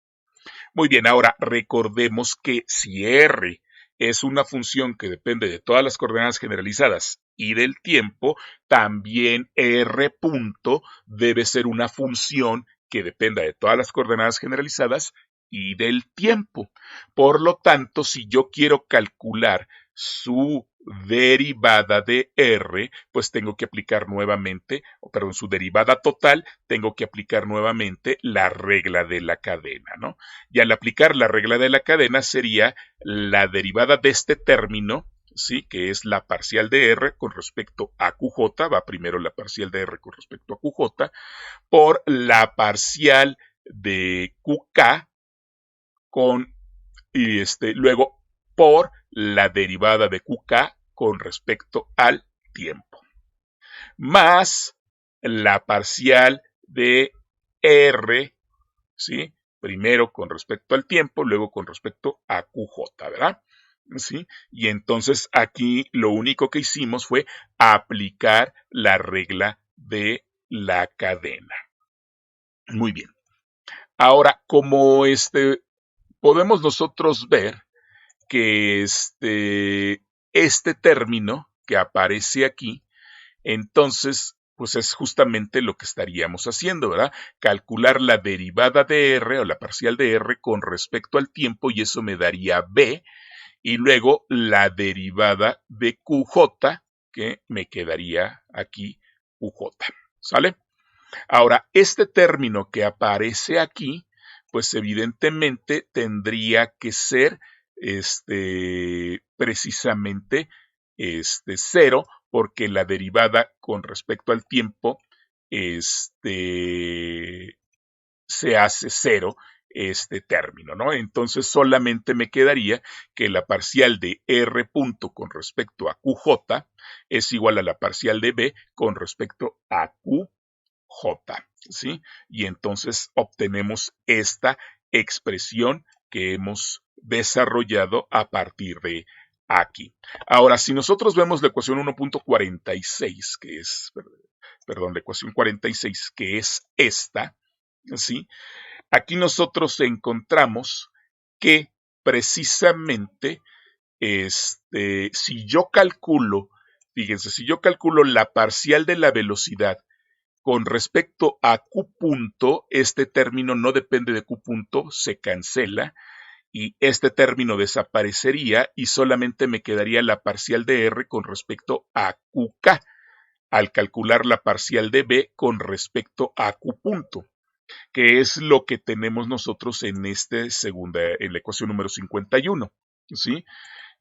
Muy bien, ahora recordemos que si R es una función que depende de todas las coordenadas generalizadas y del tiempo, también R punto debe ser una función que dependa de todas las coordenadas generalizadas y del tiempo. Por lo tanto, si yo quiero calcular su derivada de R, pues tengo que aplicar nuevamente, perdón, su derivada total, tengo que aplicar nuevamente la regla de la cadena, ¿no? Y al aplicar la regla de la cadena sería la derivada de este término, ¿sí? Que es la parcial de R con respecto a QJ, va primero la parcial de R con respecto a QJ, por la parcial de QK y luego por la derivada de QK con respecto al tiempo, más la parcial de R, ¿sí? Primero con respecto al tiempo, luego con respecto a QJ, ¿verdad? ¿Sí? Y entonces aquí lo único que hicimos fue aplicar la regla de la cadena. Muy bien. Ahora, como podemos nosotros ver que este término que aparece aquí, entonces, pues es justamente lo que estaríamos haciendo, ¿verdad? Calcular la derivada de R o la parcial de R con respecto al tiempo y eso me daría B y luego la derivada de QJ, que me quedaría aquí QJ, ¿sale? Ahora, este término que aparece aquí, pues evidentemente tendría que ser precisamente 0, porque la derivada con respecto al tiempo se hace 0 este término, ¿no? Entonces solamente me quedaría que la parcial de R punto con respecto a QJ es igual a la parcial de B con respecto a QJ, ¿sí? Y entonces obtenemos esta expresión que hemos desarrollado a partir de aquí. Ahora, si nosotros vemos la ecuación 1.46, que es, perdón, la ecuación 46, que es esta, ¿sí? Aquí nosotros encontramos que precisamente si yo calculo, fíjense, si yo calculo la parcial de la velocidad con respecto a Q punto, este término no depende de Q punto, se cancela y este término desaparecería y solamente me quedaría la parcial de R con respecto a QK al calcular la parcial de B con respecto a Q punto, que es lo que tenemos nosotros en en la ecuación número 51, ¿sí?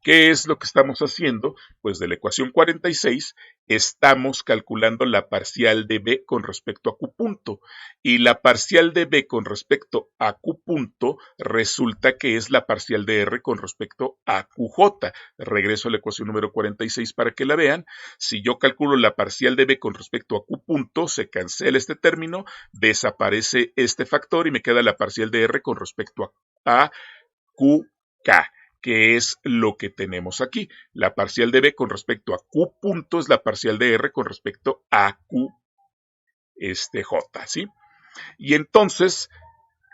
¿Qué es lo que estamos haciendo? Pues de la ecuación 46 estamos calculando la parcial de B con respecto a Q punto y la parcial de B con respecto a Q punto resulta que es la parcial de R con respecto a QJ. Regreso a la ecuación número 46 para que la vean. Si yo calculo la parcial de B con respecto a Q punto, se cancela este término, desaparece este factor y me queda la parcial de R con respecto a QK, que es lo que tenemos aquí. La parcial de B con respecto a Q punto es la parcial de R con respecto a J, ¿sí? Y entonces,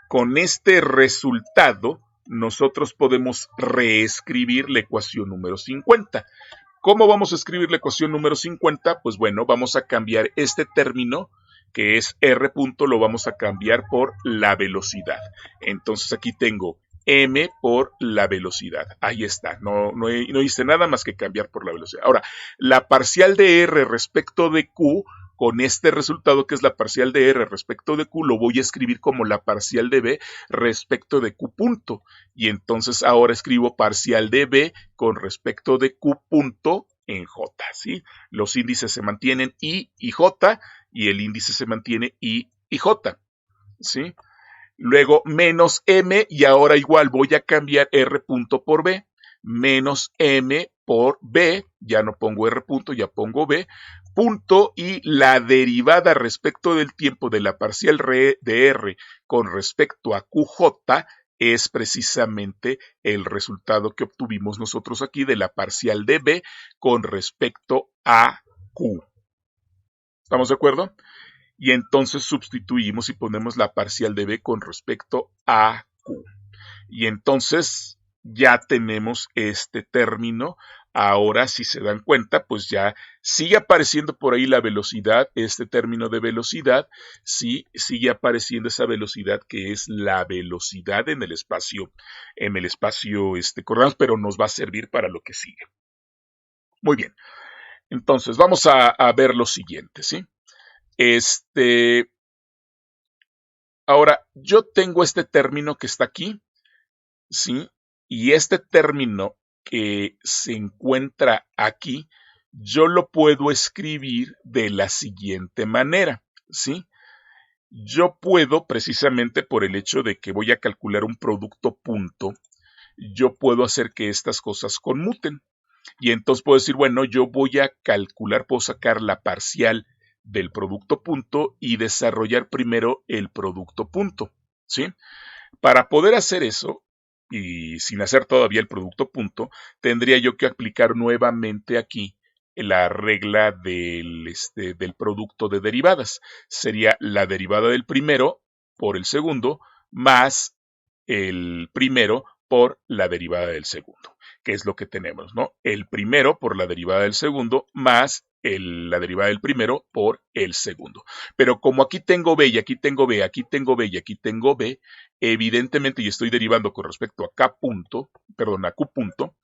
con este resultado, nosotros podemos reescribir la ecuación número 50. ¿Cómo vamos a escribir la ecuación número 50? Pues bueno, vamos a cambiar este término que es R punto, lo vamos a cambiar por la velocidad. Entonces aquí tengo M por la velocidad. Ahí está, no hice nada más que cambiar por la velocidad. Ahora, la parcial de R respecto de Q, con este resultado que es la parcial de R respecto de Q, lo voy a escribir como la parcial de B respecto de Q punto. Y entonces ahora escribo parcial de B con respecto de Q punto en J, ¿sí? Los índices se mantienen I y J y el índice se mantiene I y J, ¿sí? Luego menos M y ahora igual voy a cambiar R punto por B, menos M por B, ya no pongo R punto, ya pongo B, punto y la derivada respecto del tiempo de la parcial de R con respecto a QJ es precisamente el resultado que obtuvimos nosotros aquí de la parcial de B con respecto a Q. ¿Estamos de acuerdo? Y entonces sustituimos y ponemos la parcial de B con respecto a Q. Y entonces ya tenemos este término. Ahora, si se dan cuenta, pues ya sigue apareciendo por ahí la velocidad, este término de velocidad, sí, sigue apareciendo esa velocidad que es la velocidad en el espacio coordenadas, pero nos va a servir para lo que sigue. Muy bien. Entonces, vamos a ver lo siguiente, ¿sí? Ahora, yo tengo este término que está aquí, ¿sí? Y este término que se encuentra aquí, yo lo puedo escribir de la siguiente manera, ¿sí? Yo puedo, precisamente por el hecho de que voy a calcular un producto punto, yo puedo hacer que estas cosas conmuten. Y entonces puedo decir, bueno, yo voy a calcular, puedo sacar la parcial del producto punto y desarrollar primero el producto punto, ¿sí? Para poder hacer eso, y sin hacer todavía el producto punto, tendría yo que aplicar nuevamente aquí la regla del producto de derivadas. Sería la derivada del primero por el segundo más el primero por la derivada del segundo, que es lo que tenemos, ¿no? El primero por la derivada del segundo más la derivada del primero por el segundo. Pero como aquí tengo B y aquí tengo B, aquí tengo B y aquí tengo B, evidentemente, y estoy derivando con respecto a K punto, perdón, a Q punto,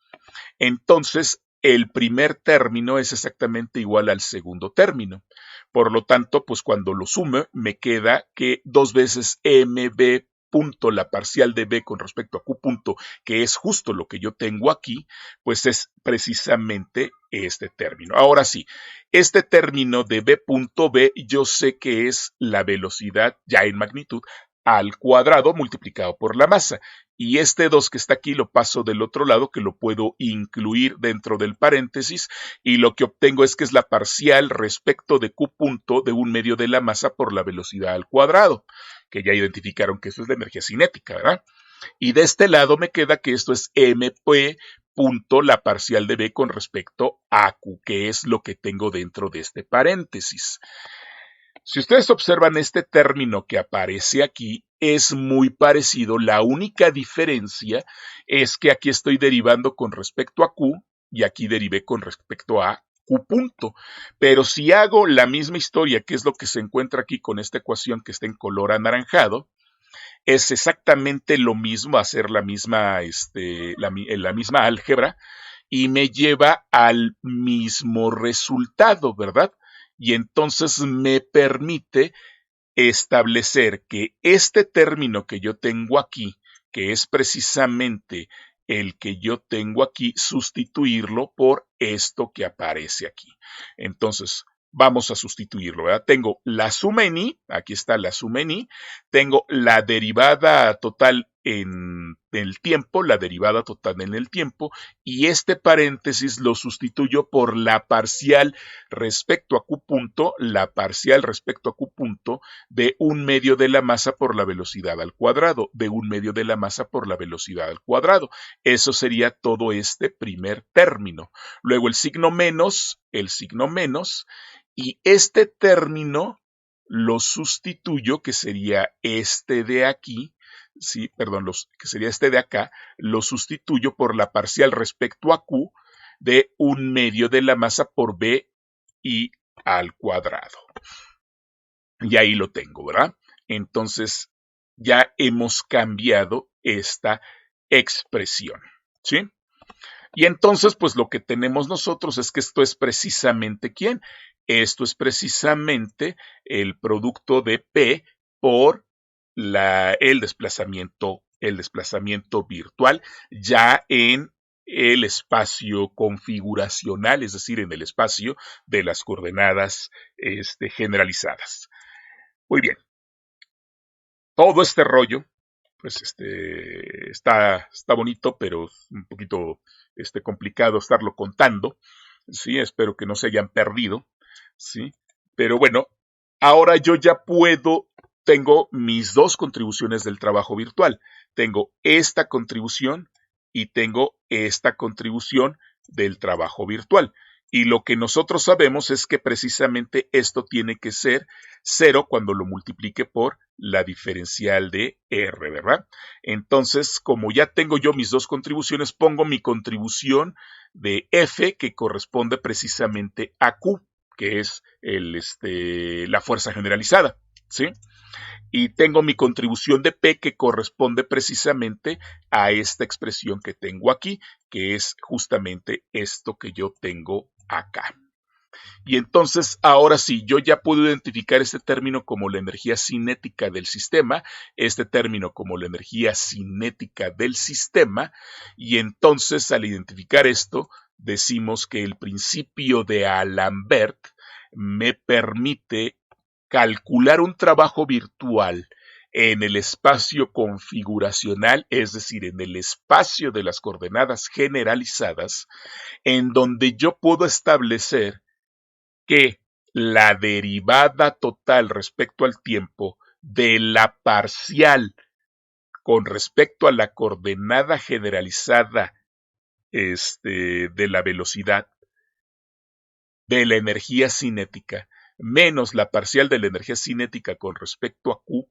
Entonces, el primer término es exactamente igual al segundo término. Por lo tanto, pues cuando lo sumo, me queda que 2 veces mb punto la parcial de b con respecto a q punto, que es justo lo que yo tengo aquí, pues es precisamente este término. Ahora sí, este término de b punto b yo sé que es la velocidad ya en magnitud al cuadrado multiplicado por la masa. Y este 2 que está aquí lo paso del otro lado, que lo puedo incluir dentro del paréntesis, y lo que obtengo es que es la parcial respecto de q punto de 1/2 de la masa por la velocidad al cuadrado, que ya identificaron que eso es la energía cinética, ¿verdad? Y de este lado me queda que esto es mp punto la parcial de b con respecto a q, que es lo que tengo dentro de este paréntesis. Si ustedes observan este término que aparece aquí, es muy parecido. La única diferencia es que aquí estoy derivando con respecto a Q y aquí derivé con respecto a Q punto. Pero si hago la misma historia, que es lo que se encuentra aquí con esta ecuación que está en color anaranjado, es exactamente lo mismo, hacer la misma álgebra, y me lleva al mismo resultado, ¿verdad? Y entonces me permite establecer que este término que yo tengo aquí, que es precisamente el que yo tengo aquí, sustituirlo por esto que aparece aquí. Entonces, vamos a sustituirlo, ¿verdad? Tengo la suma en i, aquí está la suma en i, tengo la derivada total en el tiempo, la derivada total en el tiempo, y este paréntesis lo sustituyo por la parcial respecto a q punto, la parcial respecto a q punto de 1/2 de la masa por la velocidad al cuadrado, de 1/2 de la masa por la velocidad al cuadrado. Eso sería todo este primer término. Luego el signo menos, y este término lo sustituyo, que sería este de aquí, sí, perdón, que sería este de acá, lo sustituyo por la parcial respecto a Q de 1/2 de la masa por B y al cuadrado. Y ahí lo tengo, ¿verdad? Entonces, ya hemos cambiado esta expresión, ¿sí? Y entonces, pues lo que tenemos nosotros es que esto es precisamente ¿quién? Esto es precisamente el producto de P por el desplazamiento virtual ya en el espacio configuracional, es decir, en el espacio de las coordenadas generalizadas. Muy bien, todo este rollo, pues está bonito, pero es un poquito complicado estarlo contando, ¿sí? Espero que no se hayan perdido, ¿sí? Pero bueno, ahora yo ya tengo mis dos contribuciones del trabajo virtual. Tengo esta contribución y tengo esta contribución del trabajo virtual. Y lo que nosotros sabemos es que precisamente esto tiene que ser 0 cuando lo multiplique por la diferencial de R, ¿verdad? Entonces, como ya tengo yo mis dos contribuciones, pongo mi contribución de F, que corresponde precisamente a Q, que es la fuerza generalizada, ¿sí? Y tengo mi contribución de P, que corresponde precisamente a esta expresión que tengo aquí, que es justamente esto que yo tengo acá. Y entonces, ahora sí, yo ya puedo identificar este término como la energía cinética del sistema, este término como la energía cinética del sistema, y entonces al identificar esto, decimos que el principio de Alembert me permite calcular un trabajo virtual en el espacio configuracional, es decir, en el espacio de las coordenadas generalizadas, en donde yo puedo establecer que la derivada total respecto al tiempo de la parcial con respecto a la coordenada generalizada de la velocidad de la energía cinética menos la parcial de la energía cinética con respecto a Q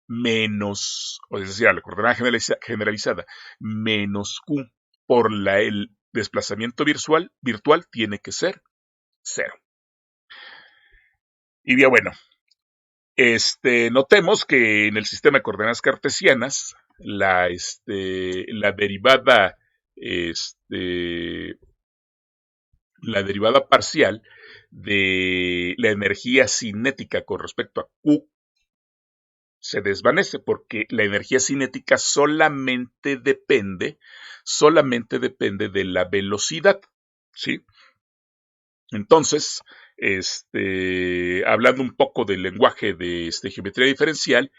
menos, o sea, la coordenada generalizada menos Q por el desplazamiento virtual tiene que ser 0. Y bien, bueno, notemos que en el sistema de coordenadas cartesianas, la derivada la derivada parcial de la energía cinética con respecto a Q se desvanece porque la energía cinética solamente depende de la velocidad, ¿sí? Entonces, hablando un poco del lenguaje de geometría diferencial,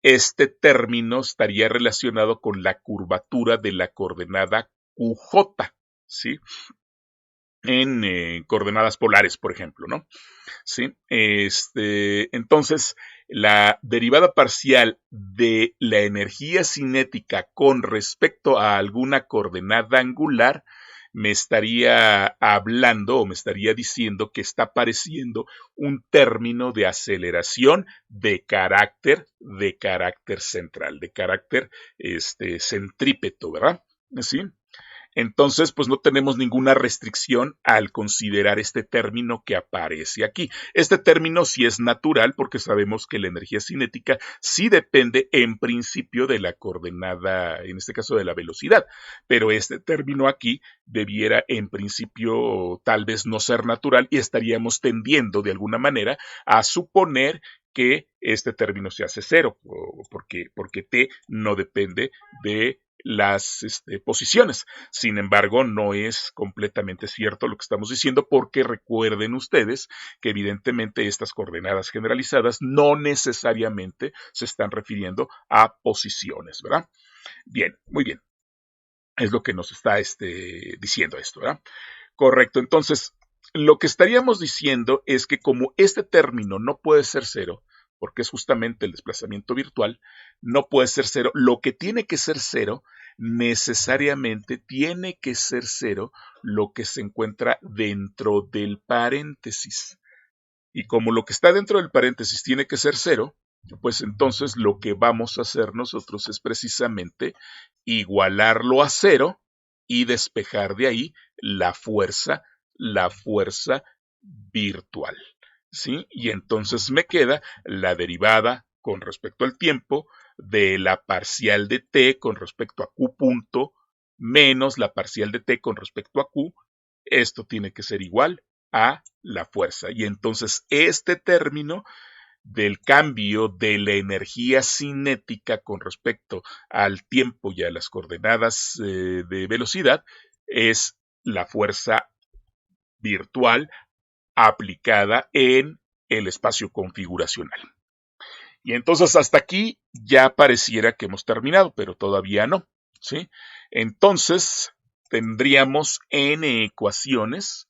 este término estaría relacionado con la curvatura de la coordenada QJ, ¿sí? En coordenadas polares, por ejemplo, ¿no? ¿Sí? Entonces, la derivada parcial de la energía cinética con respecto a alguna coordenada angular me estaría hablando o me estaría diciendo que está apareciendo un término de aceleración de carácter central, de carácter centrípeto, ¿verdad? ¿Sí? Entonces, pues no tenemos ninguna restricción al considerar este término que aparece aquí. Este término sí es natural porque sabemos que la energía cinética sí depende en principio de la coordenada, en este caso de la velocidad, pero este término aquí debiera en principio tal vez no ser natural y estaríamos tendiendo de alguna manera a suponer que este término se hace cero, porque T no depende de las posiciones. Sin embargo, no es completamente cierto lo que estamos diciendo porque recuerden ustedes que evidentemente estas coordenadas generalizadas no necesariamente se están refiriendo a posiciones, ¿verdad? Bien, muy bien. Es lo que nos está diciendo esto, ¿verdad? Correcto. Entonces, lo que estaríamos diciendo es que como este término no puede ser cero, porque es justamente el desplazamiento virtual, no puede ser cero. Lo que tiene que ser cero, necesariamente tiene que ser cero lo que se encuentra dentro del paréntesis. Y como lo que está dentro del paréntesis tiene que ser cero, pues entonces lo que vamos a hacer nosotros es precisamente igualarlo a cero y despejar de ahí la fuerza virtual, ¿sí? Y entonces me queda la derivada con respecto al tiempo de la parcial de t con respecto a q punto menos la parcial de t con respecto a q. Esto tiene que ser igual a la fuerza. Y entonces este término del cambio de la energía cinética con respecto al tiempo y a las coordenadas de velocidad es la fuerza virtual aplicada en el espacio configuracional. Y entonces hasta aquí ya pareciera que hemos terminado, pero todavía no, ¿sí? Entonces tendríamos n ecuaciones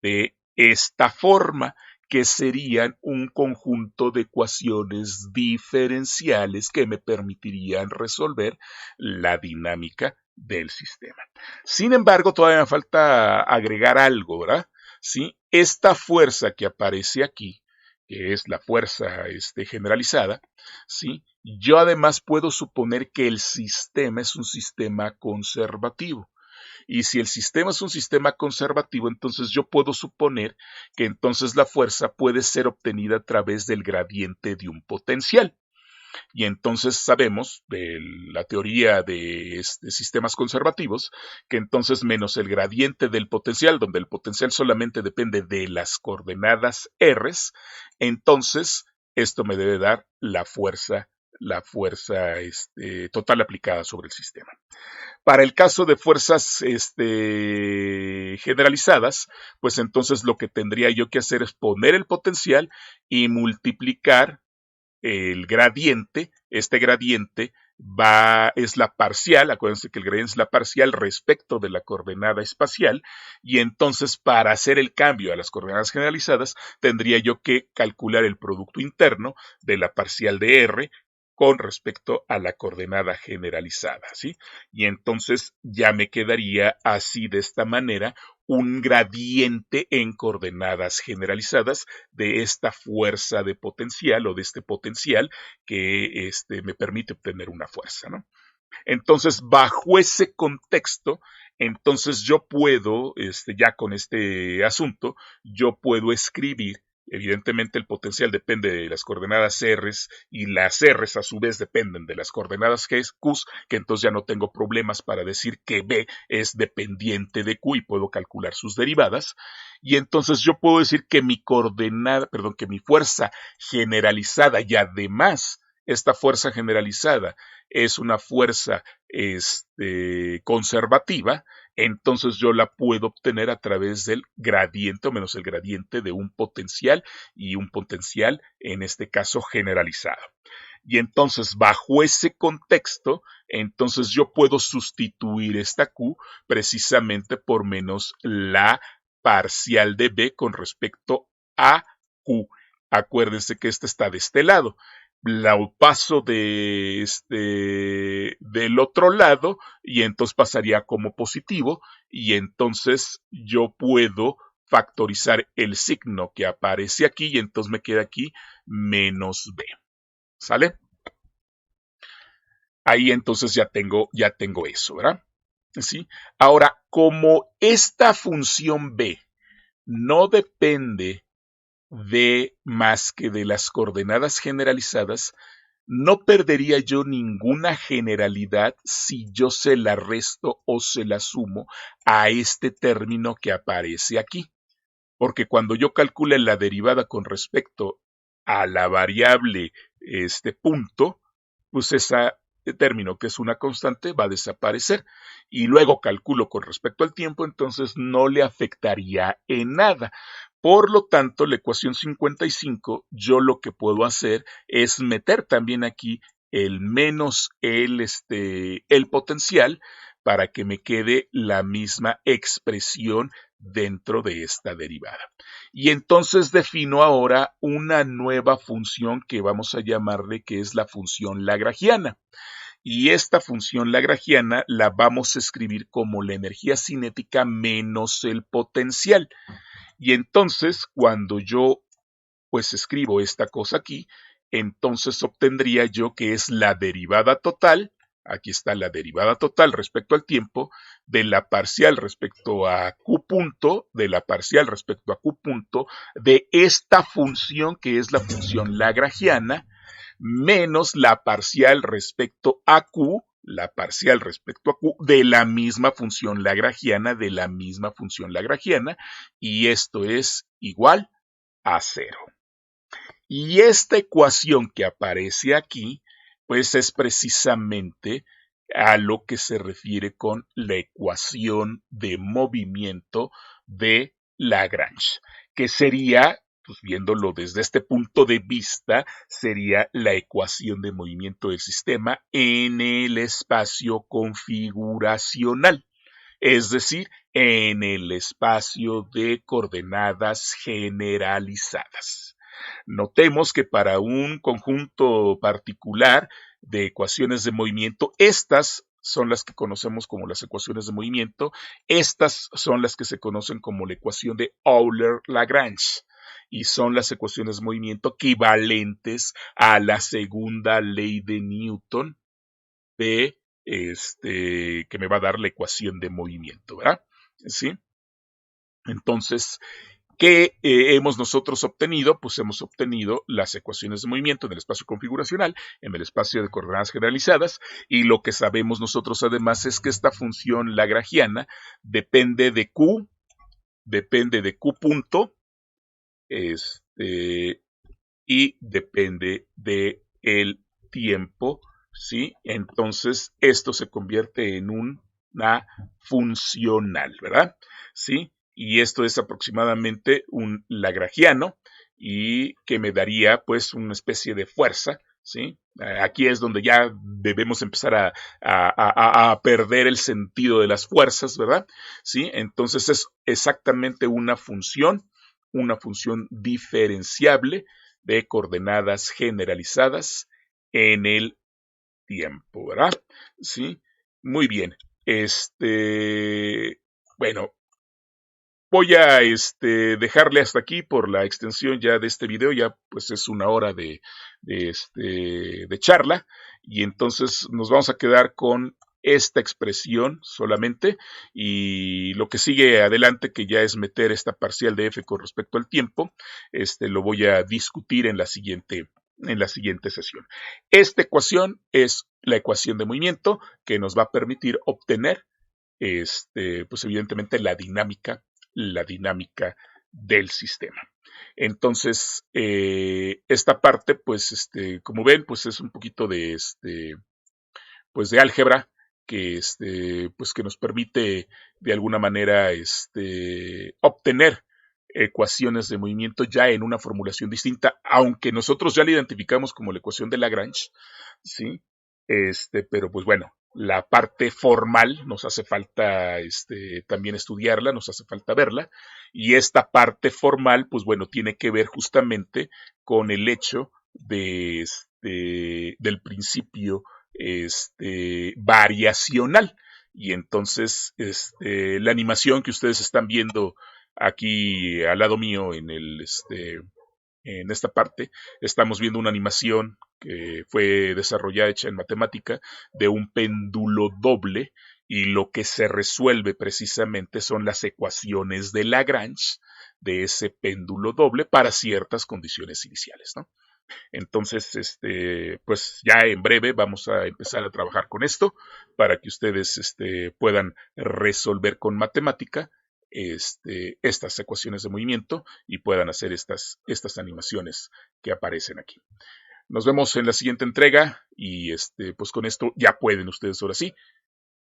de esta forma, que serían un conjunto de ecuaciones diferenciales que me permitirían resolver la dinámica del sistema. Sin embargo, todavía me falta agregar algo, ¿verdad? ¿Sí? Esta fuerza que aparece aquí, que es la fuerza generalizada, ¿sí? Yo además puedo suponer que el sistema es un sistema conservativo. Y si el sistema es un sistema conservativo, entonces yo puedo suponer que entonces la fuerza puede ser obtenida a través del gradiente de un potencial. Y entonces sabemos de la teoría de sistemas conservativos que entonces menos el gradiente del potencial, donde el potencial solamente depende de las coordenadas r, entonces esto me debe dar la fuerza total aplicada sobre el sistema. Para el caso de fuerzas generalizadas, pues entonces lo que tendría yo que hacer es poner el potencial y multiplicar el gradiente. Este gradiente es la parcial, acuérdense que el gradiente es la parcial respecto de la coordenada espacial, y entonces para hacer el cambio a las coordenadas generalizadas tendría yo que calcular el producto interno de la parcial de r con respecto a la coordenada generalizada, ¿sí? Y entonces ya me quedaría así de esta manera un gradiente en coordenadas generalizadas de esta fuerza de potencial o de este potencial que me permite obtener una fuerza, ¿no? Entonces, bajo ese contexto, entonces yo puedo, ya con este asunto, yo puedo escribir Evidentemente el potencial depende de las coordenadas R y las R a su vez dependen de las coordenadas Q, que entonces ya no tengo problemas para decir que B es dependiente de Q y puedo calcular sus derivadas. Y entonces yo puedo decir que mi que mi fuerza generalizada y además esta fuerza generalizada es una fuerza conservativa, entonces yo la puedo obtener a través del gradiente o menos el gradiente de un potencial y un potencial en este caso generalizado. Y entonces bajo ese contexto, entonces yo puedo sustituir esta Q precisamente por menos la parcial de B con respecto a Q. Acuérdense que esta está de este lado. La paso del otro lado y entonces pasaría como positivo y entonces yo puedo factorizar el signo que aparece aquí y entonces me queda aquí menos B. ¿Sale? Ahí entonces ya tengo eso, ¿verdad? ¿Sí? Ahora, como esta función B no depende de más que de las coordenadas generalizadas, no perdería yo ninguna generalidad si yo se la resto o se la sumo a este término que aparece aquí. Porque cuando yo calcule la derivada con respecto a la variable punto, pues ese término que es una constante va a desaparecer y luego calculo con respecto al tiempo, entonces no le afectaría en nada. Por lo tanto, la ecuación 55, yo lo que puedo hacer es meter también aquí el menos el potencial para que me quede la misma expresión dentro de esta derivada. Y entonces defino ahora una nueva función que vamos a llamarle que es la función lagrangiana. Y esta función lagrangiana la vamos a escribir como la energía cinética menos el potencial. Y entonces cuando yo pues escribo esta cosa aquí, entonces obtendría yo que es la derivada total. Aquí está la derivada total respecto al tiempo de la parcial respecto a Q punto, de la parcial respecto a Q punto, de esta función que es la función lagrangiana, menos la parcial respecto a Q, la parcial respecto a Q de la misma función lagrangiana, y esto es igual a 0. Y esta ecuación que aparece aquí, pues es precisamente a lo que se refiere con la ecuación de movimiento de Lagrange, que sería, pues viéndolo desde este punto de vista, sería la ecuación de movimiento del sistema en el espacio configuracional, es decir, en el espacio de coordenadas generalizadas. Notemos que para un conjunto particular de ecuaciones de movimiento, estas son las que conocemos como las ecuaciones de movimiento, estas son las que se conocen como la ecuación de Euler-Lagrange y son las ecuaciones de movimiento equivalentes a la segunda ley de Newton de que me va a dar la ecuación de movimiento, ¿verdad? ¿Sí? Entonces, ¿qué hemos nosotros obtenido? Pues hemos obtenido las ecuaciones de movimiento en el espacio configuracional, en el espacio de coordenadas generalizadas, y lo que sabemos nosotros además es que esta función lagrangiana depende de Q punto, y depende de el tiempo, ¿sí? Entonces, esto se convierte en una funcional, ¿verdad? ¿Sí? Y esto es aproximadamente un lagrangiano y que me daría pues una especie de fuerza, ¿sí? Aquí es donde ya debemos empezar a perder el sentido de las fuerzas, ¿verdad? ¿Sí? Entonces es exactamente una función diferenciable de coordenadas generalizadas en el tiempo, ¿verdad? Sí, muy bien. Bueno, voy a dejarle hasta aquí por la extensión ya de este video, ya pues es una hora de charla y entonces nos vamos a quedar con esta expresión solamente, y lo que sigue adelante, que ya es meter esta parcial de f con respecto al tiempo, lo voy a discutir en la siguiente sesión. Esta ecuación es la ecuación de movimiento que nos va a permitir obtener, pues evidentemente la dinámica del sistema. Entonces, esta parte, pues, como ven, pues es un poquito de, pues de álgebra que, pues que nos permite de alguna manera, obtener ecuaciones de movimiento ya en una formulación distinta, aunque nosotros ya la identificamos como la ecuación de Lagrange, ¿sí? Pero pues bueno, la parte formal nos hace falta también estudiarla, nos hace falta verla, y esta parte formal, pues bueno, tiene que ver justamente con el hecho de del principio variacional. Y entonces, la animación que ustedes están viendo aquí al lado mío en esta parte, estamos viendo una animación que fue desarrollada, hecha en matemática, de un péndulo doble, y lo que se resuelve precisamente son las ecuaciones de Lagrange de ese péndulo doble para ciertas condiciones iniciales, ¿no? Entonces, pues ya en breve vamos a empezar a trabajar con esto para que ustedes puedan resolver con matemática estas ecuaciones de movimiento y puedan hacer estas animaciones que aparecen aquí. Nos vemos en la siguiente entrega y pues con esto ya pueden ustedes ahora sí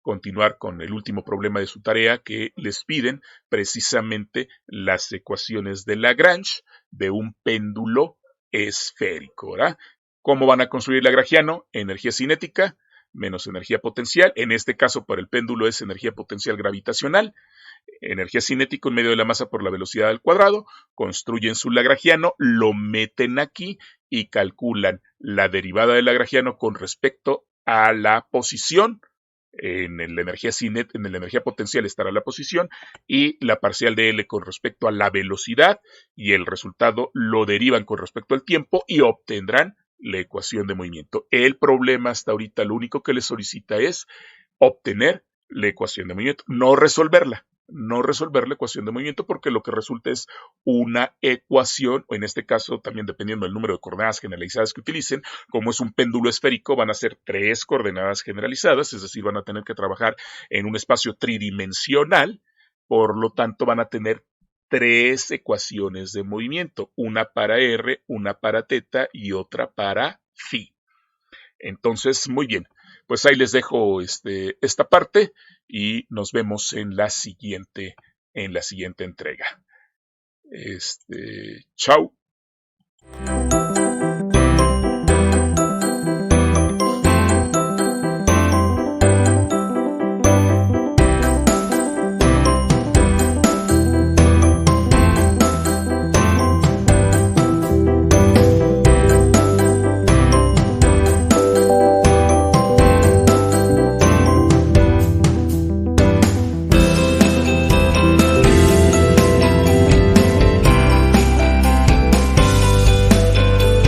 continuar con el último problema de su tarea, que les piden precisamente las ecuaciones de Lagrange de un péndulo esférico, ¿verdad? ¿Cómo van a construir lagrangiano? Energía cinética menos energía potencial. En este caso, para el péndulo es energía potencial gravitacional. Energía cinética en medio de la masa por la velocidad al cuadrado. Construyen su lagrangiano, lo meten aquí y calculan la derivada del lagrangiano con respecto a la posición. En la energía potencial estará la posición y la parcial de L con respecto a la velocidad, y el resultado lo derivan con respecto al tiempo y obtendrán la ecuación de movimiento. El problema hasta ahorita, lo único que les solicita es obtener la ecuación de movimiento, no resolver la ecuación de movimiento, porque lo que resulta es una ecuación, o en este caso también dependiendo del número de coordenadas generalizadas que utilicen. Como es un péndulo esférico, van a ser 3 coordenadas generalizadas, es decir, van a tener que trabajar en un espacio tridimensional, por lo tanto van a tener 3 ecuaciones de movimiento, una para R, una para teta y otra para phi. Entonces, muy bien, pues ahí les dejo esta parte y nos vemos en la siguiente entrega. Chao.